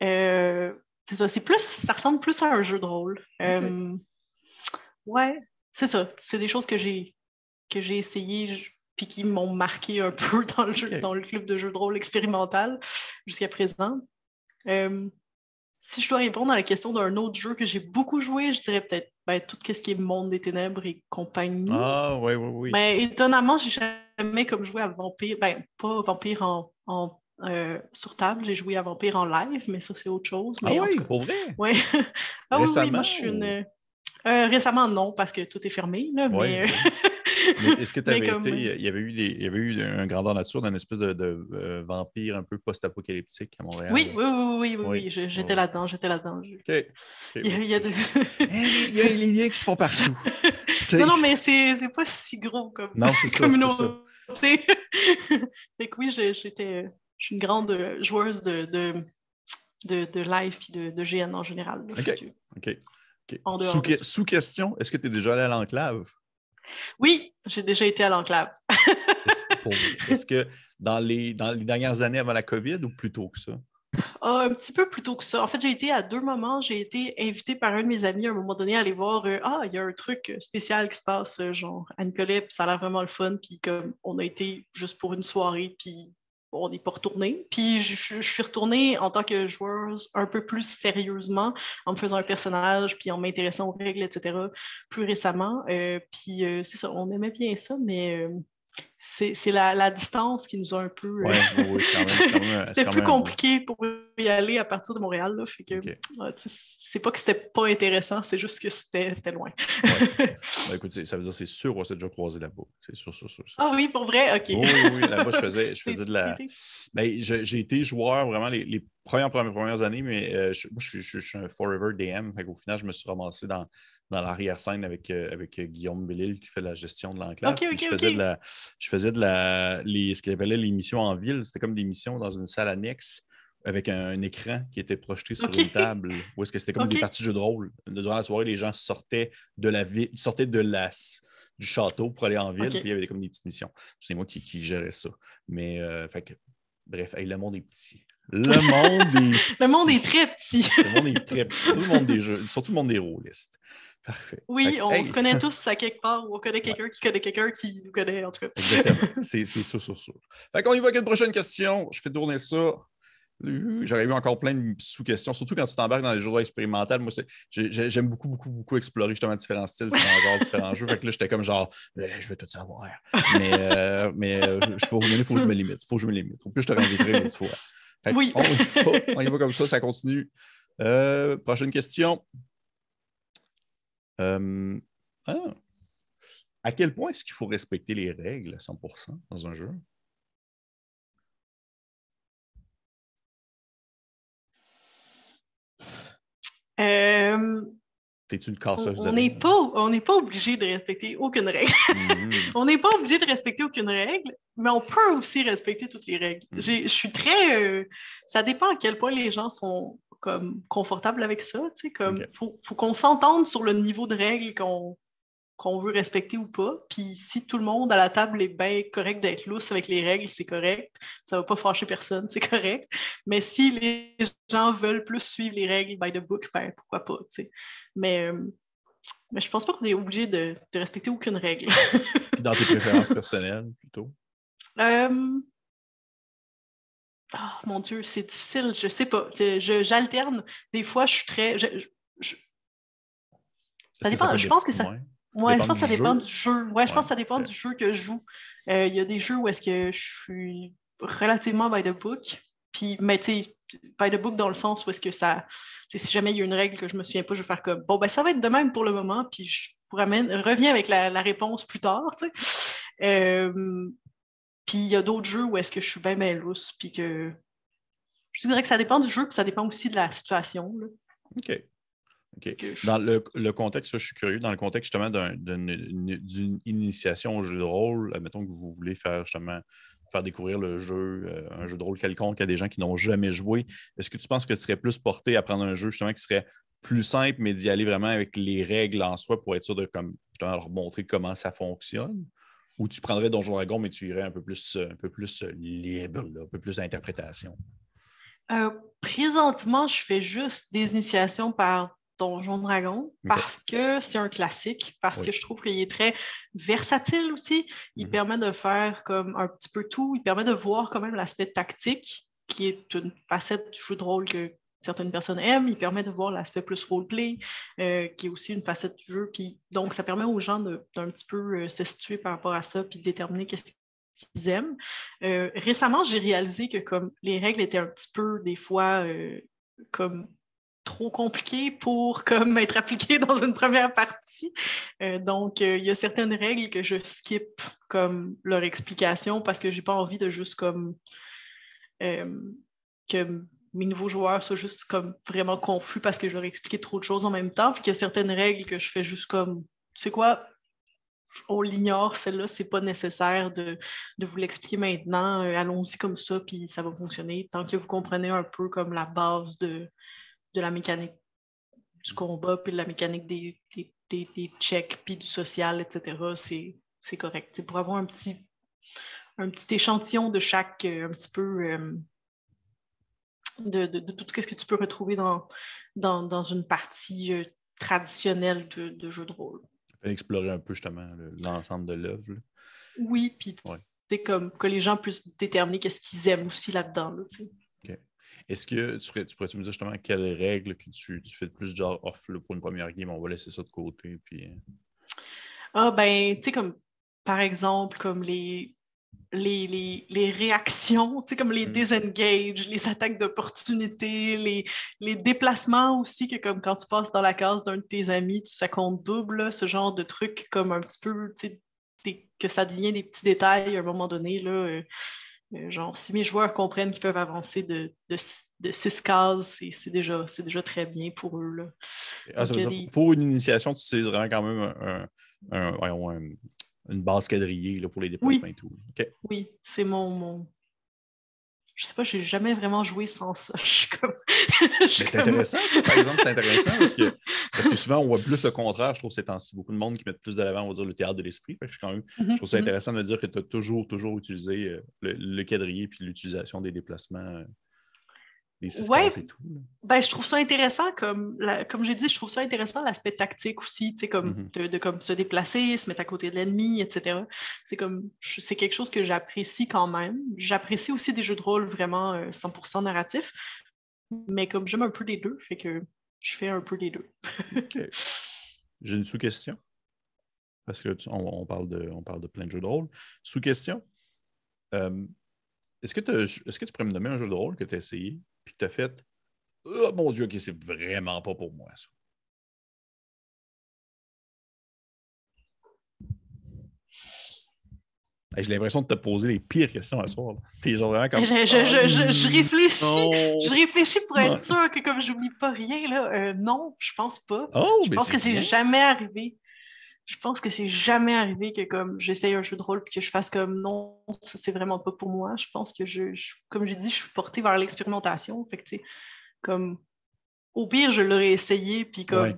C'est ça, ça ressemble plus à un jeu de rôle. Ouais, c'est ça. C'est des choses que j'ai essayé puis qui m'ont marqué un peu dans le club de jeux de rôle expérimental jusqu'à présent. Si je dois répondre à la question d'un autre jeu que j'ai beaucoup joué, je dirais peut-être tout ce qui est Monde des Ténèbres et compagnie. Ah, oui. Mais étonnamment, j'ai jamais comme joué à Vampire. Pas Vampire sur table, j'ai joué à Vampire en live, mais ça, c'est autre chose. Mais oui, pour vrai? Ouais. Récemment? Oui, moi, je suis une... récemment, non, parce que tout est fermé. Là, mais... Mais est-ce que tu avais été... Il y avait eu un grandeur nature d'une espèce de vampire un peu post-apocalyptique à Montréal? Oui. J'étais là-dedans. OK. Il y a il y a les liens qui se font partout. Non, mais c'est pas si gros comme communauté. C'est que oui, je suis une grande joueuse de live et de GN en général. OK. Sous question, est-ce que tu es déjà allé à l'Enclave? Oui, j'ai déjà été à l'Enclave. Est-ce que dans les dernières années avant la COVID ou plus tôt que ça? Un petit peu plus tôt que ça. En fait, j'ai été à 2 moments. J'ai été invitée par un de mes amis à un moment donné à aller voir il y a un truc spécial qui se passe, genre à Nicolet, puis ça a l'air vraiment le fun. Puis comme on a été juste pour une soirée, puis on n'est pas retourné. Puis je suis retournée en tant que joueuse un peu plus sérieusement, en me faisant un personnage, puis en m'intéressant aux règles, etc. plus récemment. Puis c'est ça, on aimait bien ça, mais... c'est la distance qui nous a un peu... c'était plus compliqué pour y aller à partir de Montréal. Là, fait que, c'est pas que c'était pas intéressant, c'est juste que c'était loin. Écoute, ça veut dire c'est sûr qu'on s'est déjà croisé là-bas. C'est sûr. Ah oui, pour vrai? OK. Oui, là-bas, je faisais de la... j'ai été joueur vraiment les premières années, mais moi, je suis un Forever DM. Au final, je me suis ramassé dans l'arrière-scène avec Guillaume Bellil qui fait la gestion de l'Enclave. Je faisais ce qu'il appelait les missions en ville. C'était comme des missions dans une salle annexe avec un écran qui était projeté sur une table. Où est-ce que c'était comme des parties de jeux de rôle. Durant la soirée, les gens sortaient du château pour aller en ville, puis il y avait comme des petites missions. C'est moi qui gérais ça. Mais, bref, le monde est petit. Le monde est très petit. Le monde est très petit. Tout le monde des jeux, surtout le monde des rôlistes. Parfait. Oui, on se connaît tous à quelque part, ou on connaît quelqu'un qui connaît quelqu'un qui nous connaît, en tout cas. Exactement. C'est sûr. Fait qu'on y va avec une prochaine question. Je fais tourner ça. J'aurais eu encore plein de sous-questions, surtout quand tu t'embarques dans les jeux expérimentaux. Moi, j'aime beaucoup explorer justement différents styles, différents jeux. Fait que là, j'étais comme genre, je veux tout savoir. Mais faut que je me limite. Au plus, je te renverrai une autre fois. Fait oui. On y va comme ça continue. Prochaine question. À quel point est-ce qu'il faut respecter les règles à 100% dans un jeu? T'es-tu une casseuse de règles? On n'est pas obligé de respecter aucune règle. On n'est pas obligé de respecter aucune règle, mais on peut aussi respecter toutes les règles. Je suis très... ça dépend à quel point les gens sont comme confortable avec ça. Tu sais, comme OK. faut qu'on s'entende sur le niveau de règles qu'on veut respecter ou pas. Puis si tout le monde à la table est bien correct d'être lousse avec les règles, c'est correct. Ça va pas fâcher personne, c'est correct. Mais si les gens veulent plus suivre les règles by the book, ben pourquoi pas, tu sais. Mais je pense pas qu'on est obligé de respecter aucune règle. Puis dans tes préférences personnelles, plutôt? Oh, mon Dieu, c'est difficile, je sais pas. J'alterne. Des fois, je suis très. Est-ce Ça que ça dépend. peut Je pense que ça. ouais. Ouais, je Dépendre pense que du ça dépend jeu? du jeu. Ouais, je Ouais. pense que ça dépend OK. du jeu que je joue. Il y a des jeux où est-ce que je suis relativement by the book. Puis, mais tu sais, by the book dans le sens où est-ce que ça. Si jamais il y a une règle que je me souviens pas, je vais faire comme bon, ben ça va être de même pour le moment, puis je vous reviens avec la réponse plus tard, tu sais. Puis il y a d'autres jeux où est-ce que je suis bien lousse, puis que. Je dirais que ça dépend du jeu, puis ça dépend aussi de la situation, là. OK. OK. Je... Dans le contexte, je suis curieux, dans le contexte justement d'une initiation au jeu de rôle, admettons que vous voulez faire découvrir le jeu, un jeu de rôle quelconque à des gens qui n'ont jamais joué, est-ce que tu penses que tu serais plus porté à prendre un jeu justement qui serait plus simple, mais d'y aller vraiment avec les règles en soi pour être sûr de justement leur montrer comment ça fonctionne? Ou tu prendrais Donjon Dragon, mais tu irais un peu plus libre, là, un peu plus d'interprétation? Présentement, je fais juste des initiations par Donjon Dragon OK. parce que c'est un classique, parce Oui. que je trouve qu'il est très versatile aussi. Il permet de faire comme un petit peu tout. Il permet de voir quand même l'aspect tactique, qui est une facette du jeu de rôle que certaines personnes aiment. Il permet de voir l'aspect plus roleplay, qui est aussi une facette du jeu. Puis, donc, ça permet aux gens d'un petit peu se situer par rapport à ça, puis de déterminer qu'est-ce qu'ils aiment. Récemment, j'ai réalisé que comme les règles étaient un petit peu des fois comme trop compliquées pour comme être appliquées dans une première partie. Donc, il y a certaines règles que je skip comme leur explication parce que j'ai pas envie de juste comme que mes nouveaux joueurs soient juste comme vraiment confus parce que je leur ai expliqué trop de choses en même temps. Puis qu'il y a certaines règles que je fais juste comme, tu sais quoi, on l'ignore, celle-là, c'est pas nécessaire de vous l'expliquer maintenant. Allons-y comme ça, puis ça va fonctionner. Tant que vous comprenez un peu comme la base de la mécanique du combat, puis de la mécanique des checks, puis du social, etc., c'est correct. C'est pour avoir un petit échantillon de chaque, un petit peu de tout ce que tu peux retrouver dans une partie traditionnelle de jeu de rôle. Explorer un peu justement l'ensemble de l'œuvre. Là. Oui, puis Ouais. c'est comme que les gens puissent déterminer qu'est-ce qu'ils aiment aussi là-dedans. Là, OK. Est-ce que tu pourrais-tu me dire justement quelles règles que tu fais le plus genre off là, pour une première game? On va laisser ça de côté. Puis... Ah ben, tu sais, comme par exemple, comme les réactions, tu sais, comme les disengages, les attaques d'opportunité, les déplacements aussi, que comme quand tu passes dans la case d'un de tes amis, ça compte double, là, ce genre de trucs comme un petit peu, tu sais, que ça devient des petits détails à un moment donné, là. Genre, si mes joueurs comprennent qu'ils peuvent avancer de 6 cases, c'est déjà très bien pour eux, là. Ah, ça Donc, veut il y a dire, des... pour une initiation, tu utilises vraiment quand même une base quadrillée là, pour les déplacements Oui, et tout. OK. oui, c'est mon... Je sais pas, j'ai jamais vraiment joué sans ça. Je suis comme... Mais c'est intéressant, ça, par exemple, c'est intéressant parce que souvent, on voit plus le contraire, je trouve, ces temps-ci. Beaucoup de monde qui mettent plus de l'avant, on va dire, le théâtre de l'esprit. Fait que je trouve ça intéressant de me dire que tu as toujours utilisé le quadrillé puis l'utilisation des déplacements, des six Ouais, cases et tout. ben, je trouve ça intéressant, comme j'ai dit, je trouve ça intéressant l'aspect tactique aussi, tu sais, comme Mm-hmm. de comme se déplacer, se mettre à côté de l'ennemi, etc. C'est quelque chose que j'apprécie quand même. J'apprécie aussi des jeux de rôle vraiment 100% narratifs, mais comme j'aime un peu les deux, fait que je fais un peu les deux. OK. J'ai une sous-question. Parce que on parle de plein de jeux de rôle. Sous-question. Euh, est-ce que tu pourrais me nommer un jeu de rôle que tu as essayé puis que tu as fait oh mon Dieu, ok, c'est vraiment pas pour moi, ça. Hey, j'ai l'impression de te poser les pires questions à soir. T'es genre vraiment comme Je non. réfléchis pour être Ouais. sûre que comme j'oublie pas rien, là, non, je pense pas. Oh, Je mais pense c'est que c'est bien. jamais arrivé. Je pense que c'est jamais arrivé que comme j'essaye un jeu de rôle puis que je fasse comme non, ça c'est vraiment pas pour moi. Je pense que comme j'ai dit, je suis portée vers l'expérimentation. Fait que tu sais, comme au pire, je l'aurais essayé, puis comme Ouais.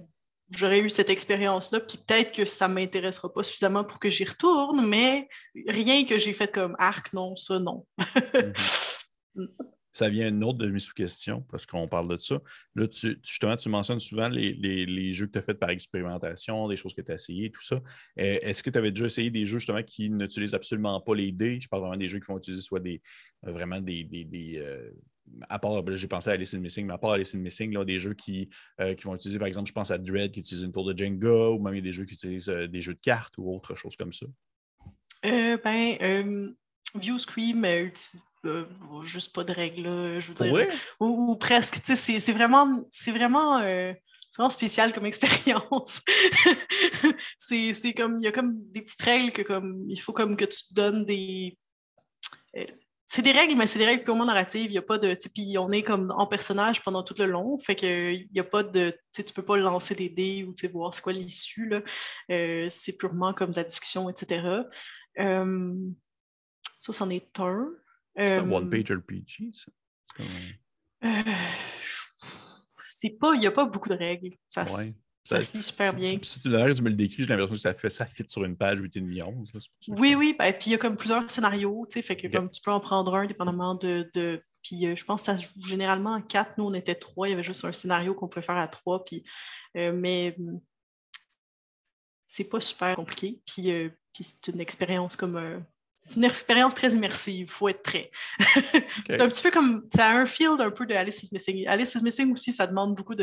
j'aurais eu cette expérience-là, puis peut-être que ça ne m'intéressera pas suffisamment pour que j'y retourne, mais rien que j'ai fait comme arc, non, ça, non. Mhm. Ça vient une autre de mes sous-questions, parce qu'on parle de ça. Là, justement, tu mentionnes souvent les jeux que tu as faits par expérimentation, des choses que tu as essayées, tout ça. Est-ce que tu avais déjà essayé des jeux, justement, qui n'utilisent absolument pas les dés? Je parle vraiment des jeux qui vont utiliser soit vraiment à part, j'ai pensé à Alice in Missing, mais à part Alice in Missing, là, des jeux qui vont utiliser, par exemple, je pense à Dread, qui utilise une tour de Jenga, ou même il y a des jeux qui utilisent des jeux de cartes ou autre chose comme ça. View Scream juste pas de règles, là, je veux Pour dire, vrai? ou presque, tu sais, c'est vraiment spécial comme expérience. C'est comme, il y a comme des petites règles que comme, il faut comme que tu te donnes des... euh, c'est des règles, mais c'est des règles purement narratives. Il y a pas de... Puis on est comme en personnage pendant tout le long, fait que il y a pas de... Tu peux pas lancer des dés ou voir c'est quoi l'issue, là. C'est purement comme de la discussion, etc. Euh, Ça, c'en est un. C'est un Euh, one-page RPG, ça? C'est comme euh, il n'y a pas beaucoup de règles. Ouais. Ça se lit super bien. Si tu me le décris, j'ai l'impression que ça fit sur une page 8,5-11. Oui, oui, ben, puis il y a comme plusieurs scénarios, tu sais, fait que OK. comme tu peux en prendre un dépendamment puis je pense que ça se joue généralement en quatre. Nous, on était trois. Il y avait juste un scénario qu'on pouvait faire à trois. Mais c'est pas super compliqué. Puis c'est une expérience c'est une expérience très immersive. Il faut être prêt. C'est OK. un petit peu comme... Ça a un feel un peu de Alice is Missing. Alice is Missing aussi, ça demande beaucoup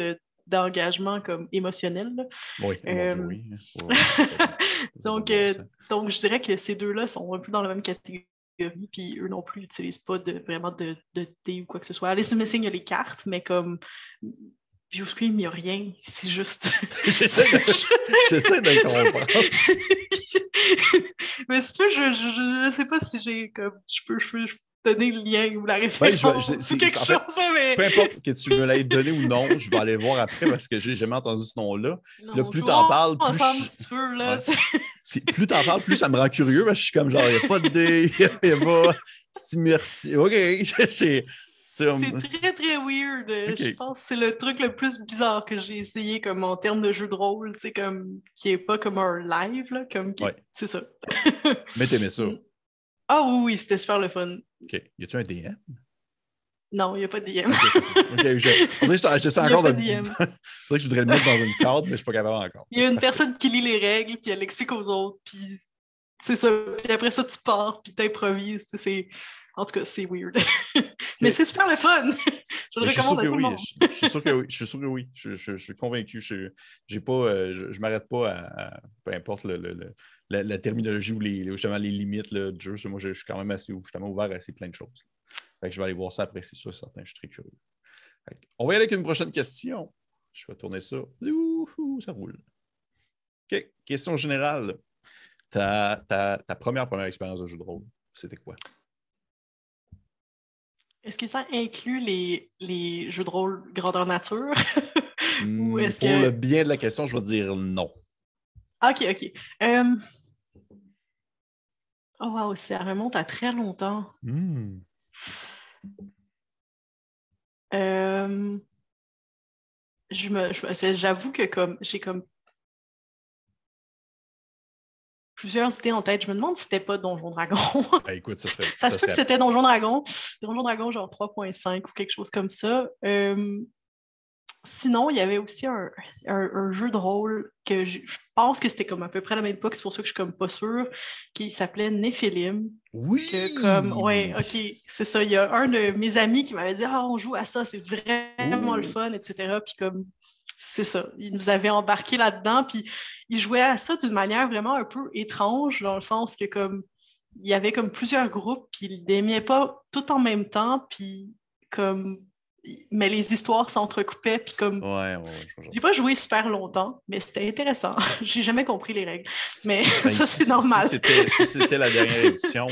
d'engagement comme émotionnel, là. Oui, mon Dieu, Euh, oui. Oui, oui, ça n'a pas de donc, bon sens. donc, je dirais que ces deux-là sont un peu dans la même catégorie. Puis eux non plus n'utilisent pas vraiment de dés ou quoi que ce soit. Alice is Missing, il y a les cartes, mais comme View Scream, il n'y a rien. C'est juste. J'essaie de comprendre. Mais si tu veux, je ne sais pas si j'ai comme. Je peux donner le lien ou la Ben, référence ou quelque en chose, fait, hein, mais. peu importe que tu me l'aies donné ou non, je vais aller voir après parce que j'ai jamais entendu ce nom-là. Puis là, On plus peut t'en voir parles, ensemble si tu veux, là. Ouais. Puis plus t'en parles, plus ça me rend curieux parce que je suis comme genre, il n'y a pas de dé, il n'y a pas. C'est merci. OK. C'est très, très weird. Je OK. pense que c'est le truc le plus bizarre que j'ai essayé comme en termes de jeu de rôle, tu sais, comme qui est pas comme un live, là, Ouais. c'est ça. Mais t'aimais ça. Ah oui, oui, c'était super le fun. OK. Y a-tu un DM? Non, il n'y a pas de DM. OK, c'est ça. OK, on dirait que j'essaie Il n'y a encore pas de. de DM. C'est vrai que je voudrais le mettre dans une cadre, mais je suis pas capable encore. Il y a une Parfait. personne qui lit les règles, puis elle explique aux autres, puis c'est ça. Puis après ça, tu pars, puis t'improvises. En tout cas, c'est weird. Mais OK. c'est super le fun. Je le Mais je suis sûr recommande à que tout le oui. monde. Je suis sûr que oui. Je suis sûr que oui. Je suis convaincu. J'ai pas, je m'arrête pas peu importe la terminologie ou justement les limites là, du jeu. Moi, je suis quand même assez justement ouvert à assez plein de choses. Fait que je vais aller voir ça après, c'est sûr, certain. Je suis très curieux. On va y aller avec une prochaine question. Je vais tourner ça. Ouhou, ça roule. OK. Question générale. Ta première expérience de jeu de rôle, c'était quoi? Est-ce que ça inclut les jeux de rôle grandeur nature? Ou est-ce Pour le que. bien de la question, je vais dire non. Ok, ok. Oh wow, ça remonte à très longtemps. Hmm. Euh, J'avoue que comme j'ai comme plusieurs idées en tête. Je me demande si c'était pas Donjon Dragon. Écoute, Ça ça se peut que serait. c'était Donjon Dragon. Donjon Dragon, genre 3.5 ou quelque chose comme ça. Sinon, il y avait aussi un jeu de rôle que je pense que c'était comme à peu près à la même époque, c'est pour ça que je suis comme pas sûre, qui s'appelait Néphilim. Ouais, Oui! ok, c'est ça. Il y a un de mes amis qui m'avait dit ah, on joue à ça, c'est vraiment le Ouh! fun, etc. Puis comme, c'est ça. Il nous avait embarqué là-dedans, puis il jouait à ça d'une manière vraiment un peu étrange, dans le sens que comme, il y avait comme plusieurs groupes, puis ils n'aimaient pas tout en même temps, puis comme mais les histoires s'entrecoupaient, puis comme Ouais, j'ai pas joué super longtemps, mais c'était intéressant. J'ai jamais compris les règles, mais Ben, ça c'est normal. si c'était la dernière édition, en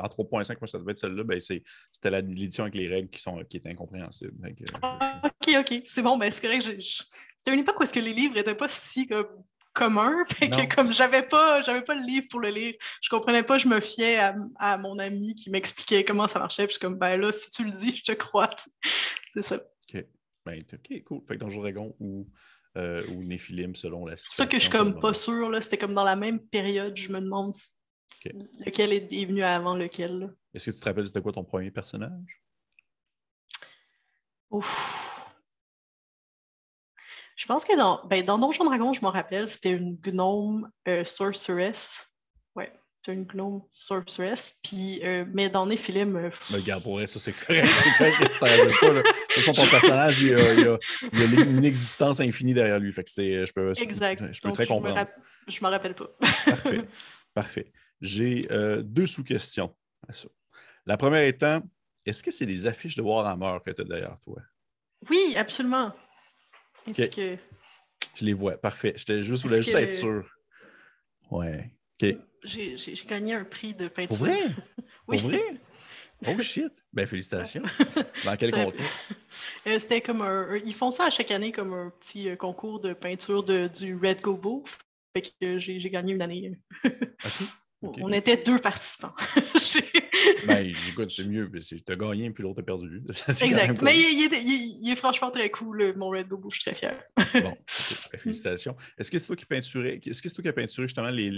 3.5, moi, ça devait être celle-là, ben, c'était l'édition avec les règles qui étaient incompréhensibles. Ok, c'est bon, ben c'est correct. C'était une époque où est-ce que les livres n'étaient pas si communs, fait que Non. comme j'avais pas le livre pour le lire, je comprenais pas, je me fiais à mon ami qui m'expliquait comment ça marchait, puis je suis comme ben là, si tu le dis, je te crois. C'est ça. OK. Ben, OK, cool. Fait que Donjon Dragon ou Néphilim selon la C'est pour ça que je suis situation. comme pas sûre, là. C'était comme dans la même période, je me demande OK. lequel est venu avant lequel. Là. Est-ce que tu te rappelles c'était quoi ton premier personnage? Ouf. Je pense que dans Donjon Dragon, je me rappelle, c'était une gnome sorceress. Ouais, c'était une gnome sorceress. Puis, mais dans Néphilim... Mais regarde, pour vrai, ça, c'est correct. C'est correct que tu t'en rappelles pas. Là. De toute façon, ton personnage, il a une existence infinie derrière lui. Fait que je peux exact. très comprendre. Je m'en rappelle pas. Parfait. Parfait. J'ai 2 sous-questions à ça. La première étant, est-ce que c'est des affiches de Warhammer que tu as derrière toi? Oui, absolument. Est-ce que... Je les vois. Parfait. Je voulais juste être sûr. Ouais. OK. J'ai gagné un prix de peinture. Pour vrai? Oui. Pour vrai? Oh shit! Ben, félicitations. Dans quel contexte? C'était comme ils font ça à chaque année comme un petit concours de peinture du Red Gobo. Fait que j'ai gagné une année. OK. On était 2 participants. Ben, écoute, c'est mieux. Tu as gagné puis l'autre a perdu. Exact. Mais il est franchement très cool, mon Red Gobo. Je suis très fière. Bon, okay. Ben, félicitations. Est-ce que c'est toi qui peinturais? Est-ce que c'est toi qui as peinturé justement les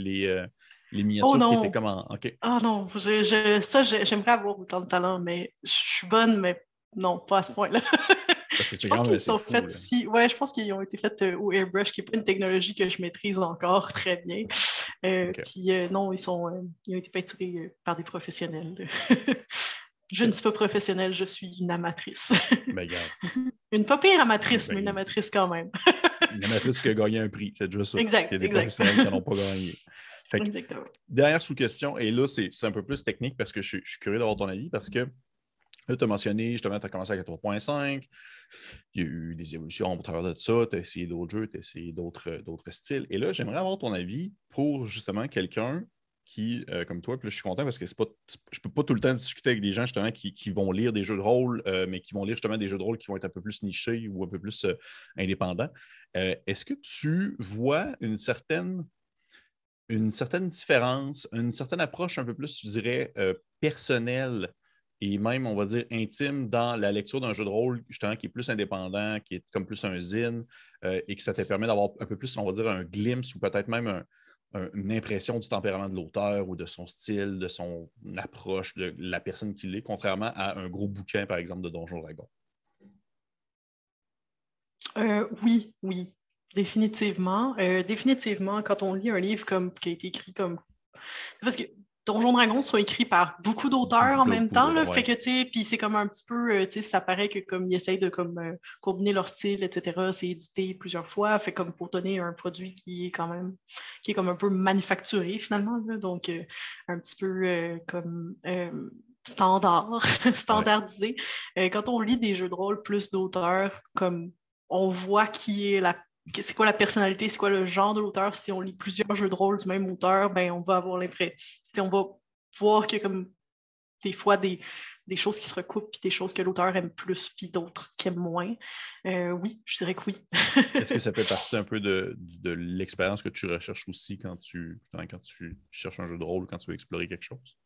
miniatures qui étaient comme en. OK. Oh non, j'aimerais avoir autant de talent, mais je suis bonne, mais non, pas à ce point-là. Je pense qu'ils sont faits aussi. Ouais, je pense qu'ils ont été faits au airbrush, qui n'est pas une technologie que je maîtrise encore très bien. Okay. Puis non, ils ont été peinturés par des professionnels. Je ne suis pas professionnelle, je suis une amatrice. Ben, regarde. Une pas pire amatrice, mais une amatrice quand même. Une amatrice qui a gagné un prix, c'est déjà ça. Exact. Il y a des professionnels qui n'en ont pas gagné. Fait que, exactement. Dernière sous-question, et là, c'est un peu plus technique parce que je suis curieux d'avoir ton avis, parce que là, tu as mentionné, justement, tu as commencé avec 3.5, il y a eu des évolutions au travers de ça, tu as essayé d'autres jeux, tu as essayé d'autres styles. Et là, j'aimerais avoir ton avis pour, justement, quelqu'un qui, comme toi, puis là, je suis content parce que je ne peux pas tout le temps discuter avec des gens, justement, qui vont lire des jeux de rôle, mais qui vont lire, justement, des jeux de rôle qui vont être un peu plus nichés ou un peu plus indépendants. Est-ce que tu vois une certaine différence, une certaine approche un peu plus, je dirais, personnelle et même, on va dire, intime dans la lecture d'un jeu de rôle, justement, qui est plus indépendant, qui est comme plus un zine, et que ça te permet d'avoir un peu plus, on va dire, un glimpse ou peut-être même une impression du tempérament de l'auteur ou de son style, de son approche, de la personne qu'il est, contrairement à un gros bouquin, par exemple, de Donjon Dragon? Oui. Définitivement. Définitivement, quand on lit un livre qui a été écrit comme... Parce que Donjon Dragon sont écrits par beaucoup d'auteurs en même temps, là, fait que, tu sais, puis c'est comme un petit peu, tu sais, ça paraît que comme ils essayent de combiner leur style, etc., c'est édité plusieurs fois, fait comme pour donner un produit qui est comme un peu manufacturé, finalement, là, donc un petit peu comme... standardisé. Quand on lit des jeux de rôle plus d'auteurs, comme on voit c'est quoi la personnalité, c'est quoi le genre de l'auteur. Si on lit plusieurs jeux de rôle du même auteur, ben on va avoir l'impression, on va voir qu'il y a comme des fois des choses qui se recoupent, puis des choses que l'auteur aime plus, puis d'autres qui aiment moins. Oui, je dirais que oui. Est-ce que ça fait partie un peu de l'expérience que tu recherches aussi quand tu cherches un jeu de rôle, quand tu veux explorer quelque chose?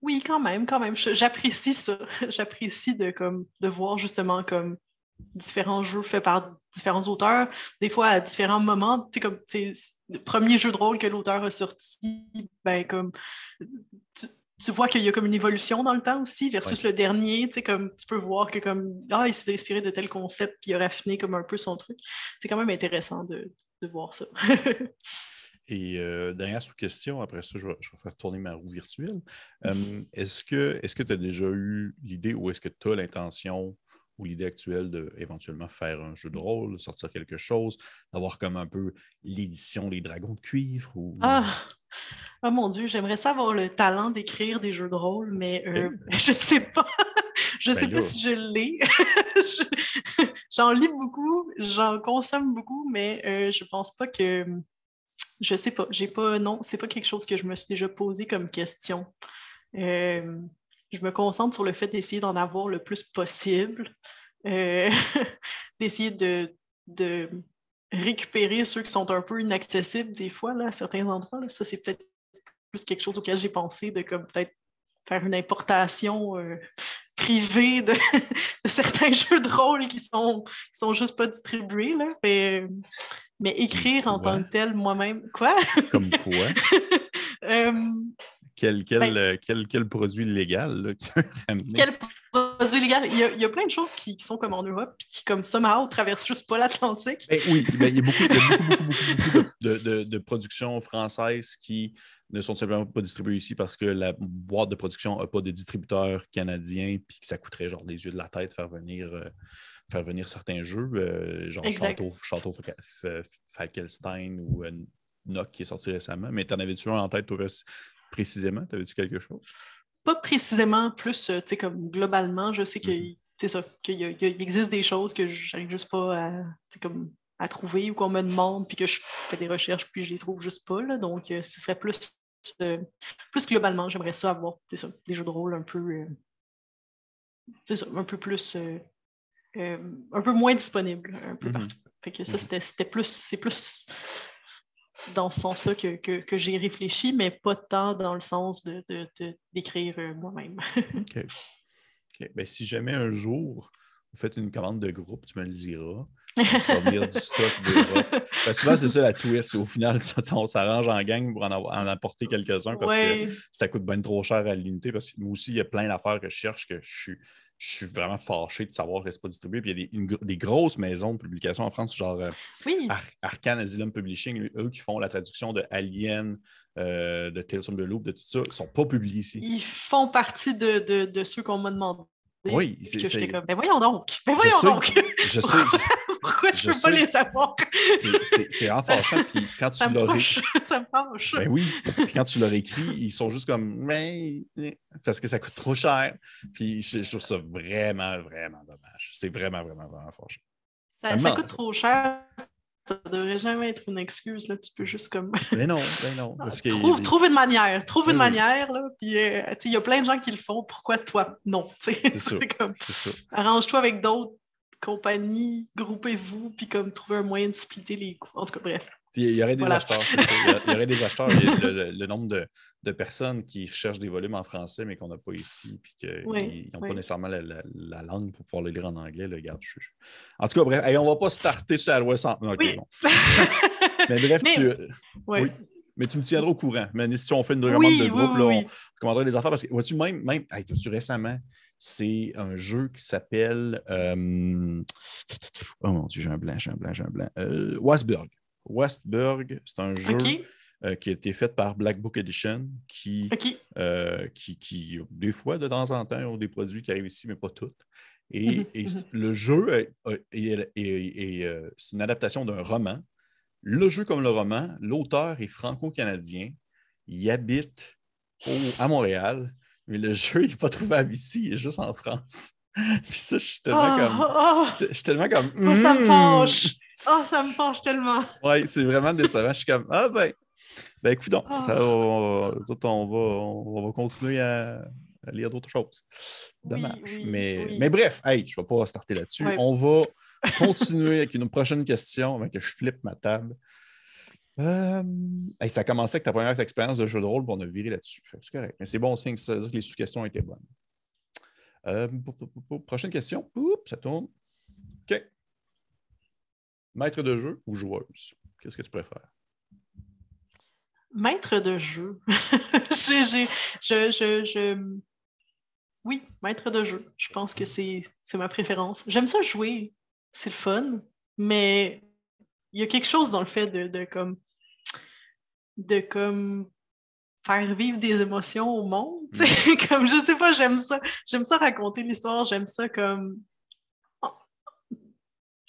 Oui, quand même. J'apprécie ça. J'apprécie de voir justement comme différents jeux faits par différents auteurs, des fois à différents moments. Tu sais, comme le premier jeu de rôle que l'auteur a sorti, ben comme tu vois qu'il y a comme une évolution dans le temps aussi, versus le dernier, tu sais, comme tu peux voir que comme il s'est inspiré de tel concept puis il a raffiné comme un peu son truc. C'est quand même intéressant de voir ça. Et dernière sous-question, après ça, je vais faire tourner ma roue virtuelle. Est-ce que tu as déjà eu l'idée ou est-ce que tu as l'intention ou l'idée actuelle d'éventuellement faire un jeu de rôle, sortir quelque chose, d'avoir comme un peu l'édition Les Dragons de cuivre? Oh mon Dieu, j'aimerais ça avoir le talent d'écrire des jeux de rôle, mais je sais pas. Je sais pas si je l'ai. J'en lis beaucoup, j'en consomme beaucoup, mais je pense pas que... Je sais pas. Non, c'est pas quelque chose que je me suis déjà posé comme question. Je me concentre sur le fait d'essayer d'en avoir le plus possible, d'essayer de récupérer ceux qui sont un peu inaccessibles des fois, là, à certains endroits. Là. Ça, c'est peut-être plus quelque chose auquel j'ai pensé, de comme peut-être faire une importation privé de certains jeux de rôle qui sont juste pas distribués, là. Mais écrire en tant que tel, moi-même... Quoi? Comme quoi? Euh, Quel produit légal là, que tu veux ramener? Quel produit légal? Il y a plein de choses qui sont comme en Europe et qui, comme somehow, traversent juste pas l'Atlantique. Oui, il y a beaucoup de productions françaises qui ne sont simplement pas distribuées ici parce que la boîte de production n'a pas de distributeur canadien puis que ça coûterait genre des yeux de la tête faire venir certains jeux, genre Exact. Château Falkenstein ou Nock qui est sorti récemment. Mais t'en avais-tu un en tête, toi, précisément? T'avais-tu quelque chose? Pas précisément, plus, tu sais, comme globalement, je sais c'est ça, qu'il existe des choses que j'arrive juste pas à trouver ou qu'on me demande, puis que je fais des recherches, puis je les trouve juste pas, là. Donc, ce serait plus globalement, j'aimerais ça avoir, c'est ça, des jeux de rôle un peu, c'est ça, un peu plus, un peu moins disponibles, un peu partout. Fait que ça, c'est plus dans ce sens-là que j'ai réfléchi, mais pas tant dans le sens d'écrire moi-même. OK. Ben, si jamais un jour vous faites une commande de groupe, tu me le diras. On va venir du stock d'Europe. Ben, souvent, c'est ça la twist. Au final, on s'arrange en gang pour en apporter quelques-uns parce que ça coûte bien trop cher à l'unité. Parce que moi aussi, il y a plein d'affaires que je cherche que je suis vraiment fâché de savoir que ce n'est pas distribué. Puis il y a des grosses maisons de publication en France, genre Arcane Asylum Publishing, eux qui font la traduction de Alien, de Tales from the Loop, de tout ça, ils ne sont pas publiés ici. Ils font partie de ceux qu'on m'a demandé. Oui, j'étais comme, ben voyons donc! Je sais. Pourquoi je ne peux pas les savoir? C'est vraiment fâchant. Puis quand tu leur écris. Ça me fâche. Ben oui. Puis quand tu leur écris, ils sont juste comme parce que ça coûte trop cher. Puis je trouve ça vraiment, vraiment dommage. C'est vraiment, vraiment, vraiment fâchant. Ça coûte trop cher. Ça ne devrait jamais être une excuse. Là. Tu peux juste comme. Mais non. Parce trouve une manière. Trouve une manière. Là, puis il y a plein de gens qui le font. Pourquoi toi? Non. C'est ça. Arrange-toi avec d'autres compagnies, groupez-vous, puis comme trouver un moyen de splitter les coûts. En tout cas, bref. Il y aurait des acheteurs, c'est ça. Il y aurait des acheteurs. Le nombre de personnes qui recherchent des volumes en français, mais qu'on n'a pas ici, puis qu'ils n'ont pas nécessairement la langue pour pouvoir le lire en anglais. Là, regarde, En tout cas, bref, on ne va pas starter sur la loi 100. Okay, bon. Mais bref, oui. Mais tu me tiendras au courant. Mais si on fait une demande de groupe, on commanderait des affaires. Parce que, vois-tu, même récemment, c'est un jeu qui s'appelle... oh mon Dieu, j'ai un blanc. Westburg, c'est un jeu qui a été fait par Black Book Edition qui, des fois, de temps en temps, ont des produits qui arrivent ici, mais pas tous. Et le jeu c'est une adaptation d'un roman. Le jeu comme le roman, l'auteur est franco-canadien. Il habite à Montréal, mais le jeu n'est pas trouvable ici, il est juste en France. Puis ça, je suis tellement comme... ça me fâche! Ça me fâche tellement! Oui, c'est vraiment décevant. Je suis comme, écoute donc, on va continuer à lire d'autres choses. Dommage. Mais bref, je ne vais pas starter là-dessus. Ouais. On va continuer avec une prochaine question, avant que je flippe ma table. Ça a commencé avec ta première expérience de jeu de rôle, puis on a viré là-dessus. C'est correct. Mais c'est bon signe, ça veut dire que les sous-questions étaient bonnes. Prochaine question. Oups, ça tourne. OK. Maître de jeu ou joueuse? Qu'est-ce que tu préfères? Maître de jeu. Oui, maître de jeu. Je pense que c'est ma préférence. J'aime ça jouer. C'est le fun. Mais il y a quelque chose dans le fait de faire vivre des émotions au monde. Comme, je sais pas, j'aime ça. J'aime ça raconter l'histoire. J'aime ça comme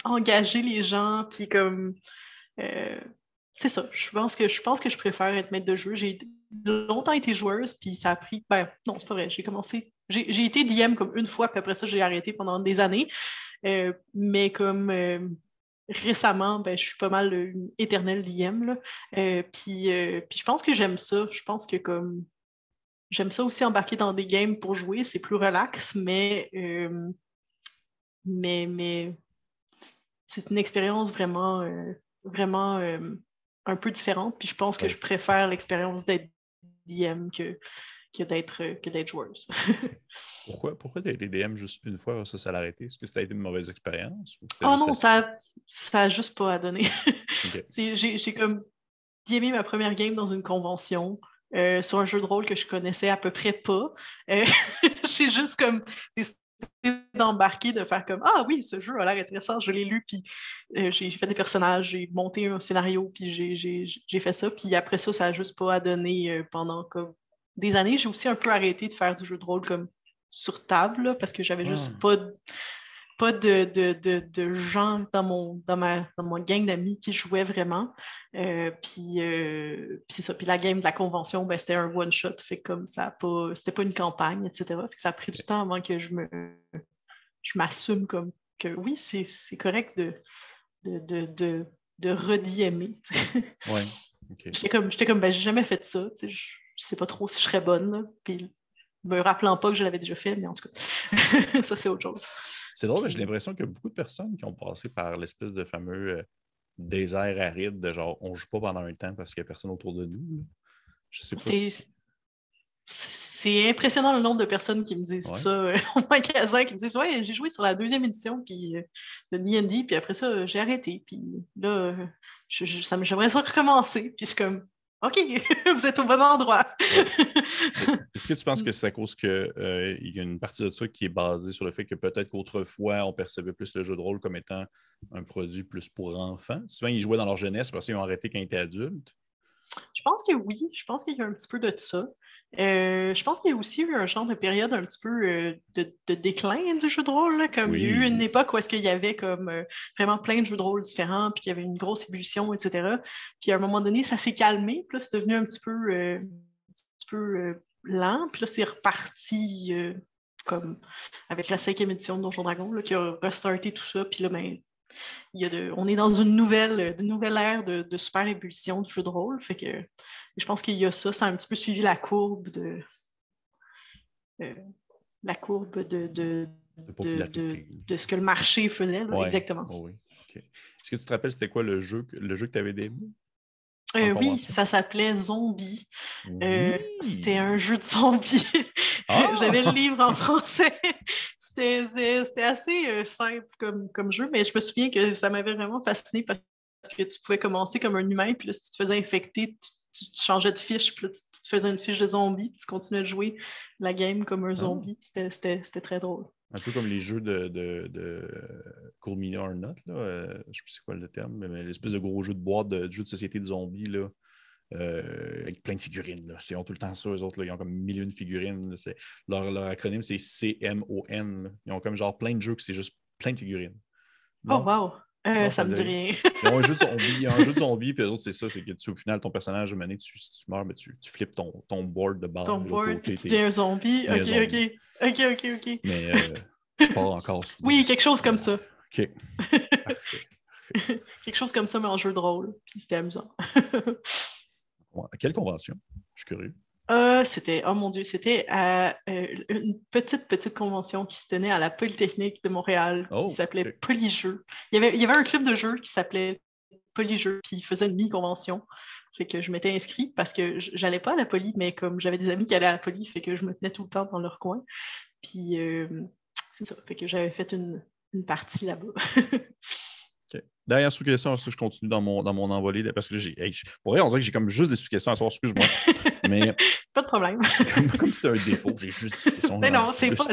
engager les gens. Puis comme... c'est ça. Je pense que je préfère être maître de jeu. J'ai longtemps été joueuse, puis ça a pris... non, c'est pas vrai. J'ai commencé... J'ai été DM comme une fois, puis après ça, j'ai arrêté pendant des années. Mais comme récemment, je suis pas mal une éternelle DM. Puis je pense que j'aime ça. Je pense que comme... J'aime ça aussi embarquer dans des games pour jouer. C'est plus relax, mais c'est une expérience vraiment... un peu différente, puis je pense que je préfère l'expérience d'être DM que d'être joueuse. Pourquoi tu as été DM juste une fois, ça l'a arrêté? Est-ce que c'était une mauvaise expérience? Oh non, ça a juste pas à donner. Okay. J'ai comme DMé ma première game dans une convention sur un jeu de rôle que je connaissais à peu près pas. J'ai juste comme décidé d'embarquer, de faire comme « Ah oui, ce jeu a l'air intéressant, je l'ai lu, puis j'ai fait des personnages, j'ai monté un scénario, puis j'ai fait ça. Puis après ça, ça a juste pas à donner pendant comme des années. J'ai aussi un peu arrêté de faire du jeu de rôle comme sur table, là, parce que j'avais juste pas de gens dans ma gang d'amis qui jouaient vraiment. Puis c'est ça. Puis la game de la convention, ben, c'était un one-shot. Fait comme ça, c'était pas une campagne, etc. Fait que ça a pris du temps avant que je m'assume comme que oui, c'est correct de rediaimer. Ouais. Okay. J'étais comme ben, j'ai jamais fait ça. Je sais pas trop si je serais bonne. Là. Puis me rappelant pas que je l'avais déjà fait, mais en tout cas, ça, c'est autre chose. C'est drôle, mais j'ai l'impression qu'il y a beaucoup de personnes qui ont passé par l'espèce de fameux désert aride de genre on joue pas pendant un temps parce qu'il n'y a personne autour de nous. Là. Je sais pas. C'est impressionnant le nombre de personnes qui me disent ça au magasin, qui me disent « Ouais, j'ai joué sur la 2e édition puis, de D&D, puis après ça, j'ai arrêté. Puis là, j'aimerais ça recommencer. » Puis je suis comme « OK, vous êtes au bon endroit. » Est-ce que tu penses que c'est à cause qu'il y a une partie de ça qui est basée sur le fait que peut-être qu'autrefois, on percevait plus le jeu de rôle comme étant un produit plus pour enfants? Souvent, ils jouaient dans leur jeunesse parce qu'ils ont arrêté quand ils étaient adultes. Je pense que oui. Je pense qu'il y a un petit peu de ça. Je pense qu'il y a aussi eu un genre de période un petit peu de déclin du jeu de rôle. Là, comme il y a eu une époque où est-ce qu'il y avait comme vraiment plein de jeux de rôle différents, puis qu'il y avait une grosse ébullition, etc. Puis à un moment donné, ça s'est calmé. Puis là, c'est devenu un petit peu lent. Puis là, c'est reparti comme avec la 5e édition de Donjons Dragons là, qui a restarté tout ça. Puis là, ben, on est dans une nouvelle ère de super ébullition du jeu de rôle. Fait que je pense qu'il y a ça. Ça a un petit peu suivi la courbe de ce que le marché faisait. Là, exactement. Oh oui. Okay. Est-ce que tu te rappelles c'était quoi le jeu que tu avais débuté? Oui, ça s'appelait Zombie. C'était un jeu de zombies. J'avais le livre en français. C'était assez simple comme jeu, mais je me souviens que ça m'avait vraiment fasciné parce que tu pouvais commencer comme un humain, puis là, si tu te faisais infecter, tu changeais de fiche, puis là, tu te faisais une fiche de zombie, puis tu continuais de jouer la game comme un zombie. C'était très drôle. Un peu comme les jeux de Call Me or Not, là, je ne sais plus c'est quoi le terme, mais l'espèce de gros jeu de boîte, de jeu de société de zombies, là, avec plein de figurines. Là. Ils ont tout le temps ça, eux autres, là, ils ont comme 1000 de figurines. Leur acronyme, c'est CMON. Là. Ils ont comme genre plein de jeux que c'est juste plein de figurines. Non? Oh, wow! Non, ça me dit rien. Ils ont un jeu de zombies, il y a un jeu de zombies, puis c'est ça, c'est que au final, ton personnage, si tu meurs, mais tu flippes ton board de base. Ton board, puis tu deviens un zombie. OK. Mais je pars encore. Oui, quelque chose comme ça. OK. Parfait. Quelque chose comme ça, mais en jeu de rôle. Puis c'était amusant. À quelle convention? Je suis curieux. Oh mon Dieu, c'était à une petite convention qui se tenait à la Polytechnique de Montréal qui s'appelait Polyjeux. Il y avait un club de jeux qui s'appelait Polyjeux, puis il faisait une mini-convention. Fait que je m'étais inscrite parce que j'allais pas à la Poly, mais comme j'avais des amis qui allaient à la Poly, fait que je me tenais tout le temps dans leur coin. Puis c'est ça, fait que j'avais fait une partie là-bas. Okay. Dernière sous-question, je continue dans mon envolée, parce que pour vrai, on dirait que j'ai comme juste des sous-questions à savoir, excuse-moi. Mais pas de problème. comme si c'était un défaut, j'ai juste des questions. Mais non, c'est pas.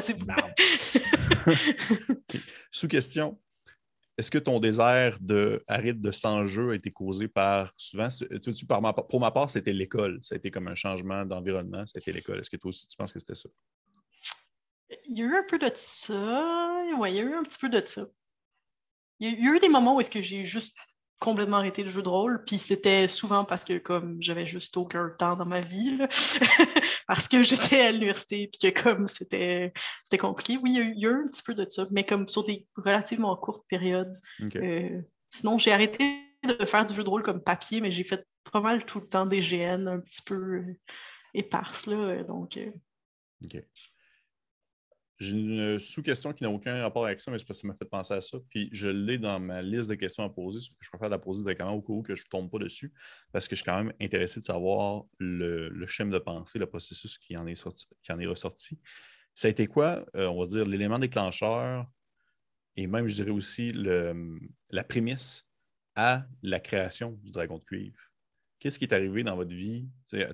Okay. Sous-question. Est-ce que ton désert aride de sans-jeu a été causé par souvent, pour ma part, c'était l'école. Ça a été comme un changement d'environnement, ça a été l'école. Est-ce que toi aussi, tu penses que c'était ça? Il y a eu un peu de ça. Oui, il y a eu un petit peu de ça. Il y a eu des moments où est-ce que j'ai juste complètement arrêté le jeu de rôle, puis c'était souvent parce que comme j'avais juste aucun temps dans ma vie, là, parce que j'étais à l'université, puis que comme c'était compliqué. Oui, il y a eu un petit peu de ça, mais comme sur des relativement courtes périodes. Okay. Sinon, j'ai arrêté de faire du jeu de rôle comme papier, mais j'ai fait pas mal tout le temps des GN un petit peu éparses, là, donc... OK. J'ai une sous-question qui n'a aucun rapport avec ça, mais c'est parce que ça m'a fait penser à ça. Puis je l'ai dans ma liste de questions à poser, sauf que je préfère la poser directement au cas où que je ne tombe pas dessus, parce que je suis quand même intéressé de savoir le schéma de pensée, le processus qui en est ressorti. Ça a été quoi, on va dire, l'élément déclencheur et même, je dirais aussi, la prémisse à la création du dragon de cuivre? Qu'est-ce qui est arrivé dans votre vie,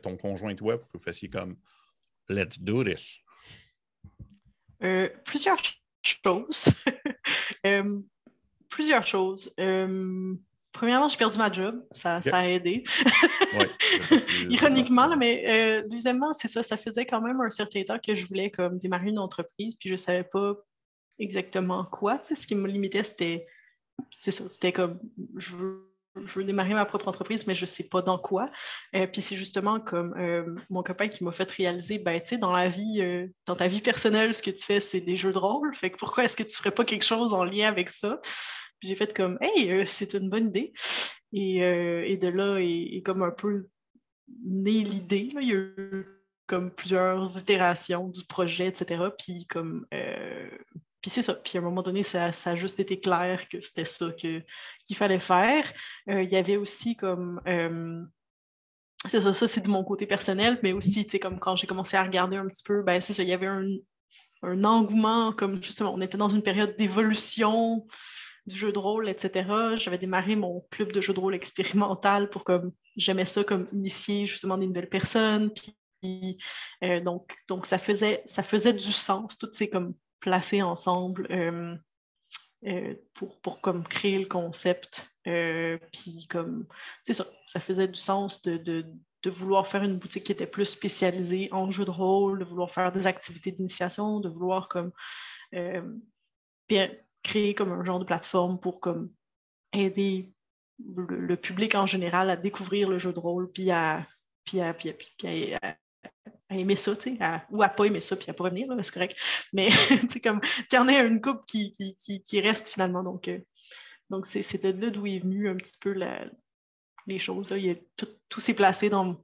ton conjoint et toi, pour que vous fassiez comme « Let's do this ». Plusieurs choses. Plusieurs choses. Premièrement, j'ai perdu ma job. Ça a aidé. Oui. Ironiquement, là, mais deuxièmement, c'est ça. Ça faisait quand même un certain temps que je voulais comme démarrer une entreprise, puis je ne savais pas exactement quoi. Tu sais, ce qui me limitait, c'était ça. C'était comme je veux démarrer ma propre entreprise, mais je ne sais pas dans quoi. Puis c'est justement comme mon copain qui m'a fait réaliser, ben, tu sais, dans la vie, dans ta vie personnelle, ce que tu fais, c'est des jeux de rôle. Fait que pourquoi est-ce que tu ne ferais pas quelque chose en lien avec ça? Puis j'ai fait comme, hey, c'est une bonne idée. Et de là est comme un peu née l'idée. Là. Il y a eu comme plusieurs itérations du projet, etc. Puis comme puis c'est ça. Puis à un moment donné, ça a juste été clair que c'était ça qu'il fallait faire. Il y avait aussi comme... c'est ça, c'est de mon côté personnel, mais aussi, tu sais, comme quand j'ai commencé à regarder un petit peu, ben c'est ça, il y avait un engouement, comme justement, on était dans une période d'évolution du jeu de rôle, etc. J'avais démarré mon club de jeu de rôle expérimental pour comme, j'aimais ça comme initier justement des nouvelles personnes, puis donc ça faisait du sens, tout c'est comme placés ensemble pour comme créer le concept. Puis comme, c'est ça, ça faisait du sens de vouloir faire une boutique qui était plus spécialisée en jeu de rôle, de vouloir faire des activités d'initiation, de vouloir comme créer comme un genre de plateforme pour comme aider le public en général à découvrir le jeu de rôle, puis à aimer ça, tu sais, ou à pas aimer ça, puis à pas revenir, là, c'est correct. Mais, tu sais, comme qu'il y en ait une couple qui reste finalement. Donc c'est de là d'où est venu un petit peu les choses. Là. Tout s'est placé dans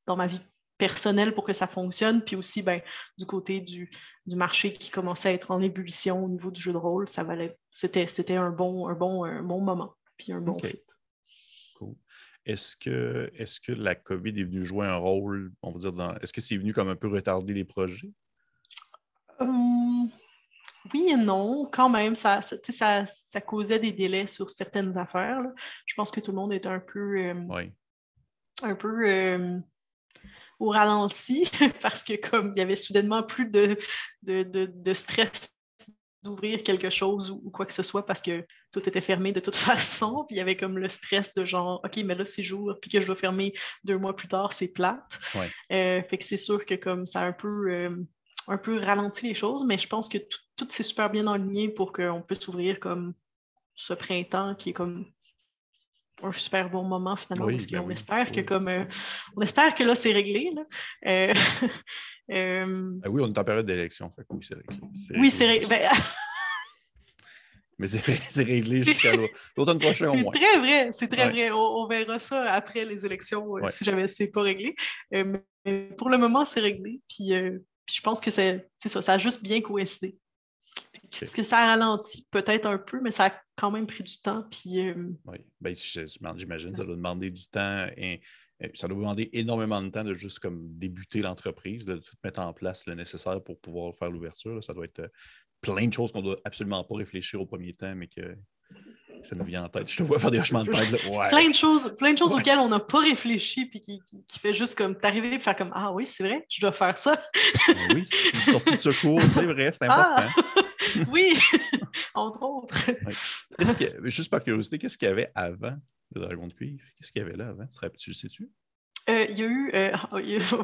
ma vie personnelle pour que ça fonctionne, puis aussi, ben, du côté du marché qui commençait à être en ébullition au niveau du jeu de rôle, c'était un bon moment, puis un bon fit. Cool. Est-ce que la COVID est venue jouer un rôle, on va dire, est-ce que c'est venu comme un peu retarder les projets? Oui et non, quand même, ça causait des délais sur certaines affaires. Là. Je pense que tout le monde était un peu au ralenti parce que comme il y avait soudainement plus de stress d'ouvrir quelque chose ou quoi que ce soit parce que tout était fermé de toute façon, puis il y avait comme le stress de genre, OK, mais là, c'est jour, puis que je dois fermer 2 mois plus tard, c'est plate. Ouais. Fait que c'est sûr que comme ça a un peu ralenti les choses, mais je pense que tout s'est super bien aligné pour qu'on puisse ouvrir comme ce printemps qui est comme un super bon moment finalement, oui, parce qu'on oui, espère que comme on espère que là, c'est réglé. Là. Oui, on est en période d'élection, fait que oui, c'est réglé. Oui, c'est réglé. Mais c'est réglé jusqu'à l'automne prochain au moins. C'est très vrai, c'est très vrai. On verra ça après les élections si jamais c'est pas réglé. Mais pour le moment, c'est réglé. Puis je pense que c'est ça, ça a juste bien coïncidé. Est-ce que ça a ralenti? Peut-être un peu, mais ça a quand même pris du temps. Puis, oui, ben, j'imagine que ça doit demander du temps. Et ça doit demander énormément de temps de juste comme débuter l'entreprise, de tout mettre en place le nécessaire pour pouvoir faire l'ouverture. Ça doit être plein de choses qu'on ne doit absolument pas réfléchir au premier temps, mais que ça nous vient en tête. Je te vois faire des hochements de tête. Là. Ouais. Plein de choses auxquelles on n'a pas réfléchi, puis qui fait juste comme t'arriver et faire comme ah oui, c'est vrai, je dois faire ça. Oui, c'est une sortie de secours, c'est vrai, c'est important. Oui, entre autres. Ouais. Juste par curiosité, qu'est-ce qu'il y avait avant le dragon de cuivre? Qu'est-ce qu'il y avait là avant? Tu le sais-tu? Il y a eu,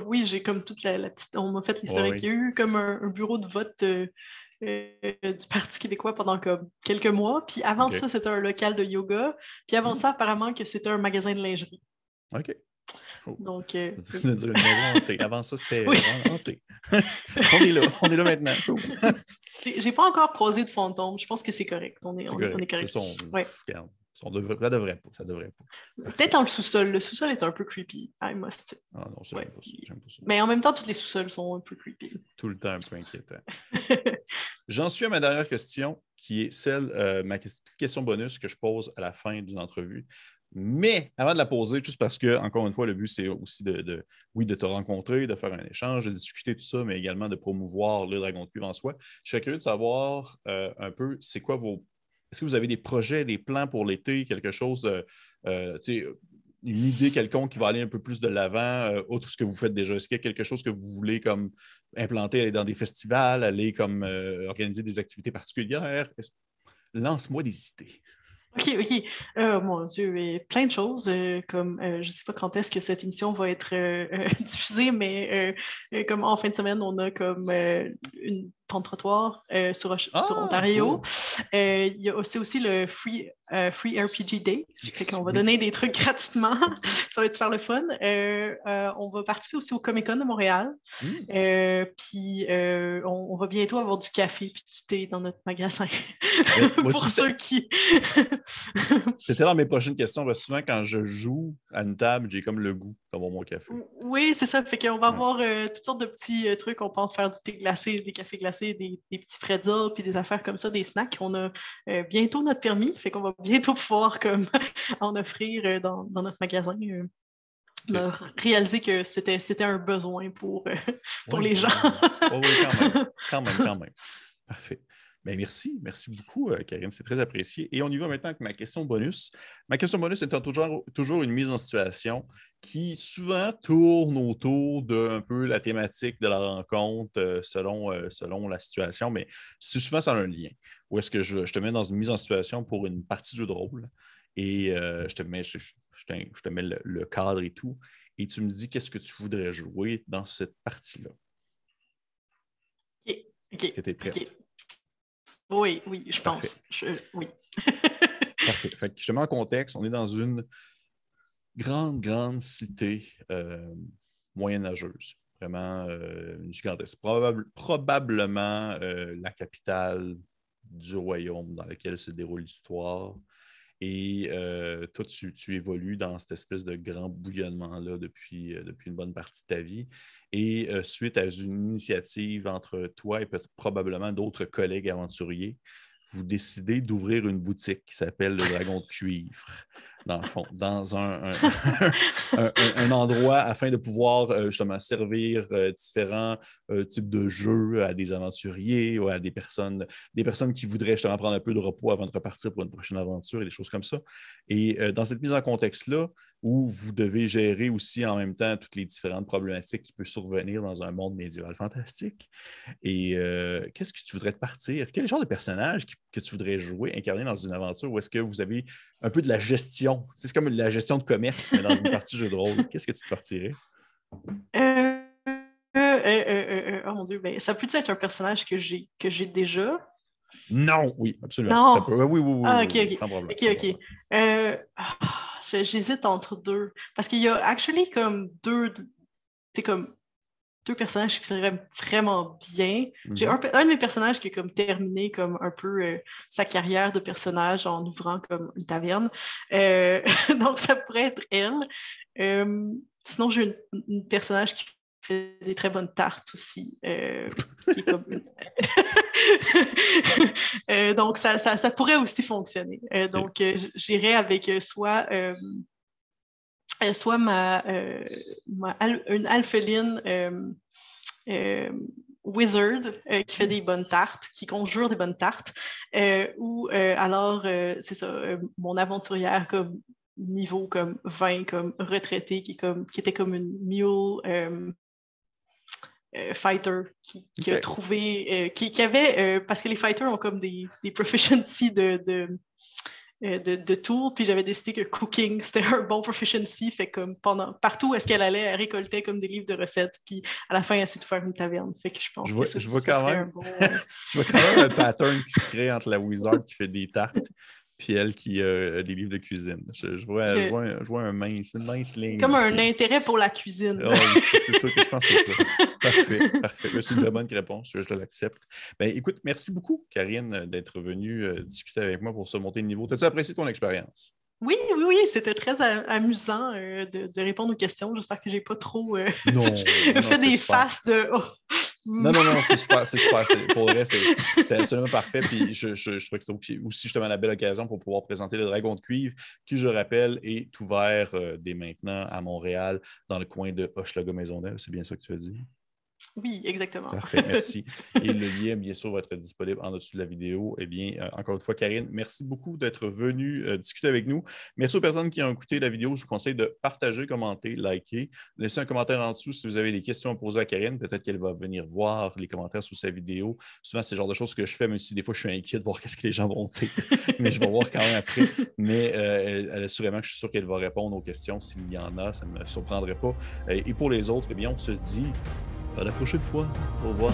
oui, j'ai comme toute la petite, on m'a fait l'historique. Il y a eu comme un bureau de vote du Parti québécois pendant comme quelques mois. Puis avant ça, c'était un local de yoga. Puis avant ça, apparemment que c'était un magasin de lingerie. OK. Oh. Donc, une maison hantée. Avant ça, c'était hanté. on est là maintenant. Cool. J'ai pas encore croisé de fantôme. Je pense que c'est correct. On est correct. Ils sont Ça devrait pas. Peut-être dans le sous-sol. Le sous-sol est un peu creepy. I must say. Ah non, ça, Ouais. j'aime pas ça. Mais en même temps, tous les sous-sols sont un peu creepy. Tout le temps un peu inquiétant. J'en suis à ma dernière question, qui est ma petite question bonus que je pose à la fin d'une entrevue. Mais avant de la poser, juste parce que, encore une fois, le but, c'est aussi de te rencontrer, de faire un échange, de discuter tout ça, mais également de promouvoir le Dragon de Cuivre en soi. Je serais curieux de savoir un peu, c'est quoi Est-ce que vous avez des projets, des plans pour l'été, quelque chose, une idée quelconque qui va aller un peu plus de l'avant, outre ce que vous faites déjà? Est-ce qu'il y a quelque chose que vous voulez comme implanter, aller dans des festivals, aller comme organiser des activités particulières? Lance-moi des idées. OK. Mon Dieu, plein de choses. Comme je ne sais pas quand est-ce que cette émission va être diffusée, mais comme en fin de semaine, on a comme une pente-trottoir sur Ontario. Cool. Il y a aussi le Free RPG Day. Fait qu'on va donner des trucs gratuitement. Ça va être super le fun. On va participer aussi au Comic-Con de Montréal. Puis on va bientôt avoir du café et du thé dans notre magasin. Pour ceux qui... C'était dans mes prochaines questions, parce que souvent, quand je joue à une table, j'ai comme le goût d'avoir mon café. Oui, c'est ça. Fait qu'on va avoir toutes sortes de petits trucs. On pense faire du thé glacé, des cafés glacés, des petits pretzels, puis des affaires comme ça, des snacks. On a bientôt notre permis. Fait qu'on va bientôt pouvoir comme, en offrir dans notre magasin. On a réalisé que c'était un besoin pour les gens. Oui, quand même. Parfait. Bien, merci beaucoup, Karine, c'est très apprécié. Et on y va maintenant avec ma question bonus. Ma question bonus étant toujours une mise en situation qui souvent tourne autour d'un peu la thématique de la rencontre selon la situation, mais souvent ça a un lien. Où est-ce que je te mets dans une mise en situation pour une partie de jeu de rôle et je te mets le cadre et tout, et tu me dis qu'est-ce que tu voudrais jouer dans cette partie-là. OK. Est-ce que tu es prête? Okay. Oui, je pense. Oui. Parfait. Fait que je te mets en contexte. On est dans une grande cité moyenâgeuse. Vraiment une gigantesque. Probablement la capitale du royaume dans lequel se déroule l'histoire. Et toi, tu évolues dans cette espèce de grand bouillonnement-là depuis une bonne partie de ta vie. Et suite à une initiative entre toi et probablement d'autres collègues aventuriers, vous décidez d'ouvrir une boutique qui s'appelle le Dragon de Cuivre, dans le fond, dans un endroit afin de pouvoir justement servir différents types de jeux à des aventuriers ou à des personnes qui voudraient justement prendre un peu de repos avant de repartir pour une prochaine aventure et des choses comme ça. Et dans cette mise en contexte-là, où vous devez gérer aussi en même temps toutes les différentes problématiques qui peuvent survenir dans un monde médiéval fantastique. Et qu'est-ce que tu voudrais te partir? Quel genre de personnage que tu voudrais jouer, incarner dans une aventure où est-ce que vous avez un peu de la gestion? C'est comme la gestion de commerce, mais dans une partie jeu de rôle. Qu'est-ce que tu te partirais? Oh mon Dieu, ben, ça peut être un personnage que j'ai déjà? Non, oui, absolument. Non. Ça peut, oui, Ah, OK. Sans problème. OK. J'hésite entre deux. Parce qu'il y a actually comme deux personnages qui seraient vraiment bien. J'ai un de mes personnages qui a comme terminé comme un peu sa carrière de personnage en ouvrant comme une taverne. Donc, ça pourrait être elle. Sinon, j'ai une personnage qui fait des très bonnes tartes aussi. Qui est comme donc, ça pourrait aussi fonctionner. Donc, j'irais avec soit une alpheline wizard qui fait des bonnes tartes, qui conjure des bonnes tartes, ou alors, c'est ça, mon aventurière comme niveau comme 20, comme retraité, qui était comme une mule fighter qui a trouvé, qui avait, parce que les fighters ont comme des proficiency de tool, puis j'avais décidé que cooking, c'était un bon proficiency, fait comme partout où est-ce qu'elle allait, elle récoltait comme des livres de recettes, puis à la fin, elle a su de faire une taverne, fait que je pense que ça serait un bon... Je vois quand même un pattern qui se crée entre la wizard qui fait des tartes puis elle qui a des livres de cuisine. Je vois une mince ligne. Comme un intérêt pour la cuisine. Oh, c'est ça que je pense que c'est ça. Parfait, parfait. C'est une très bonne réponse, je te l'accepte. Ben, écoute, merci beaucoup, Karine, d'être venue discuter avec moi pour se monter de niveau. As-tu apprécié ton expérience? Oui, oui, oui, c'était très amusant de répondre aux questions. J'espère que j'ai pas trop Non, fait c'était des super. faces de. Oh. Non, c'est super, c'est super. Pour vrai, c'était absolument parfait. Puis je trouvais que c'était aussi justement la belle occasion pour pouvoir présenter le Dragon de cuivre, qui, je rappelle, est ouvert dès maintenant à Montréal, dans le coin de Hochelaga-Maisonneuve. C'est bien ça que tu as dit? Oui, exactement. Parfait, merci. Et le lien, bien sûr, va être disponible en dessous de la vidéo. Eh bien, encore une fois, Karine, merci beaucoup d'être venue discuter avec nous. Merci aux personnes qui ont écouté la vidéo. Je vous conseille de partager, commenter, liker. Laissez un commentaire en dessous si vous avez des questions à poser à Karine. Peut-être qu'elle va venir voir les commentaires sous sa vidéo. Souvent, c'est le genre de choses que je fais, même si des fois, je suis inquiet de voir qu'est-ce que les gens vont dire. Mais je vais voir quand même après. Mais assurément, je suis sûr qu'elle va répondre aux questions s'il y en a. Ça ne me surprendrait pas. Et pour les autres, eh bien, on se dit à la prochaine fois. Au revoir.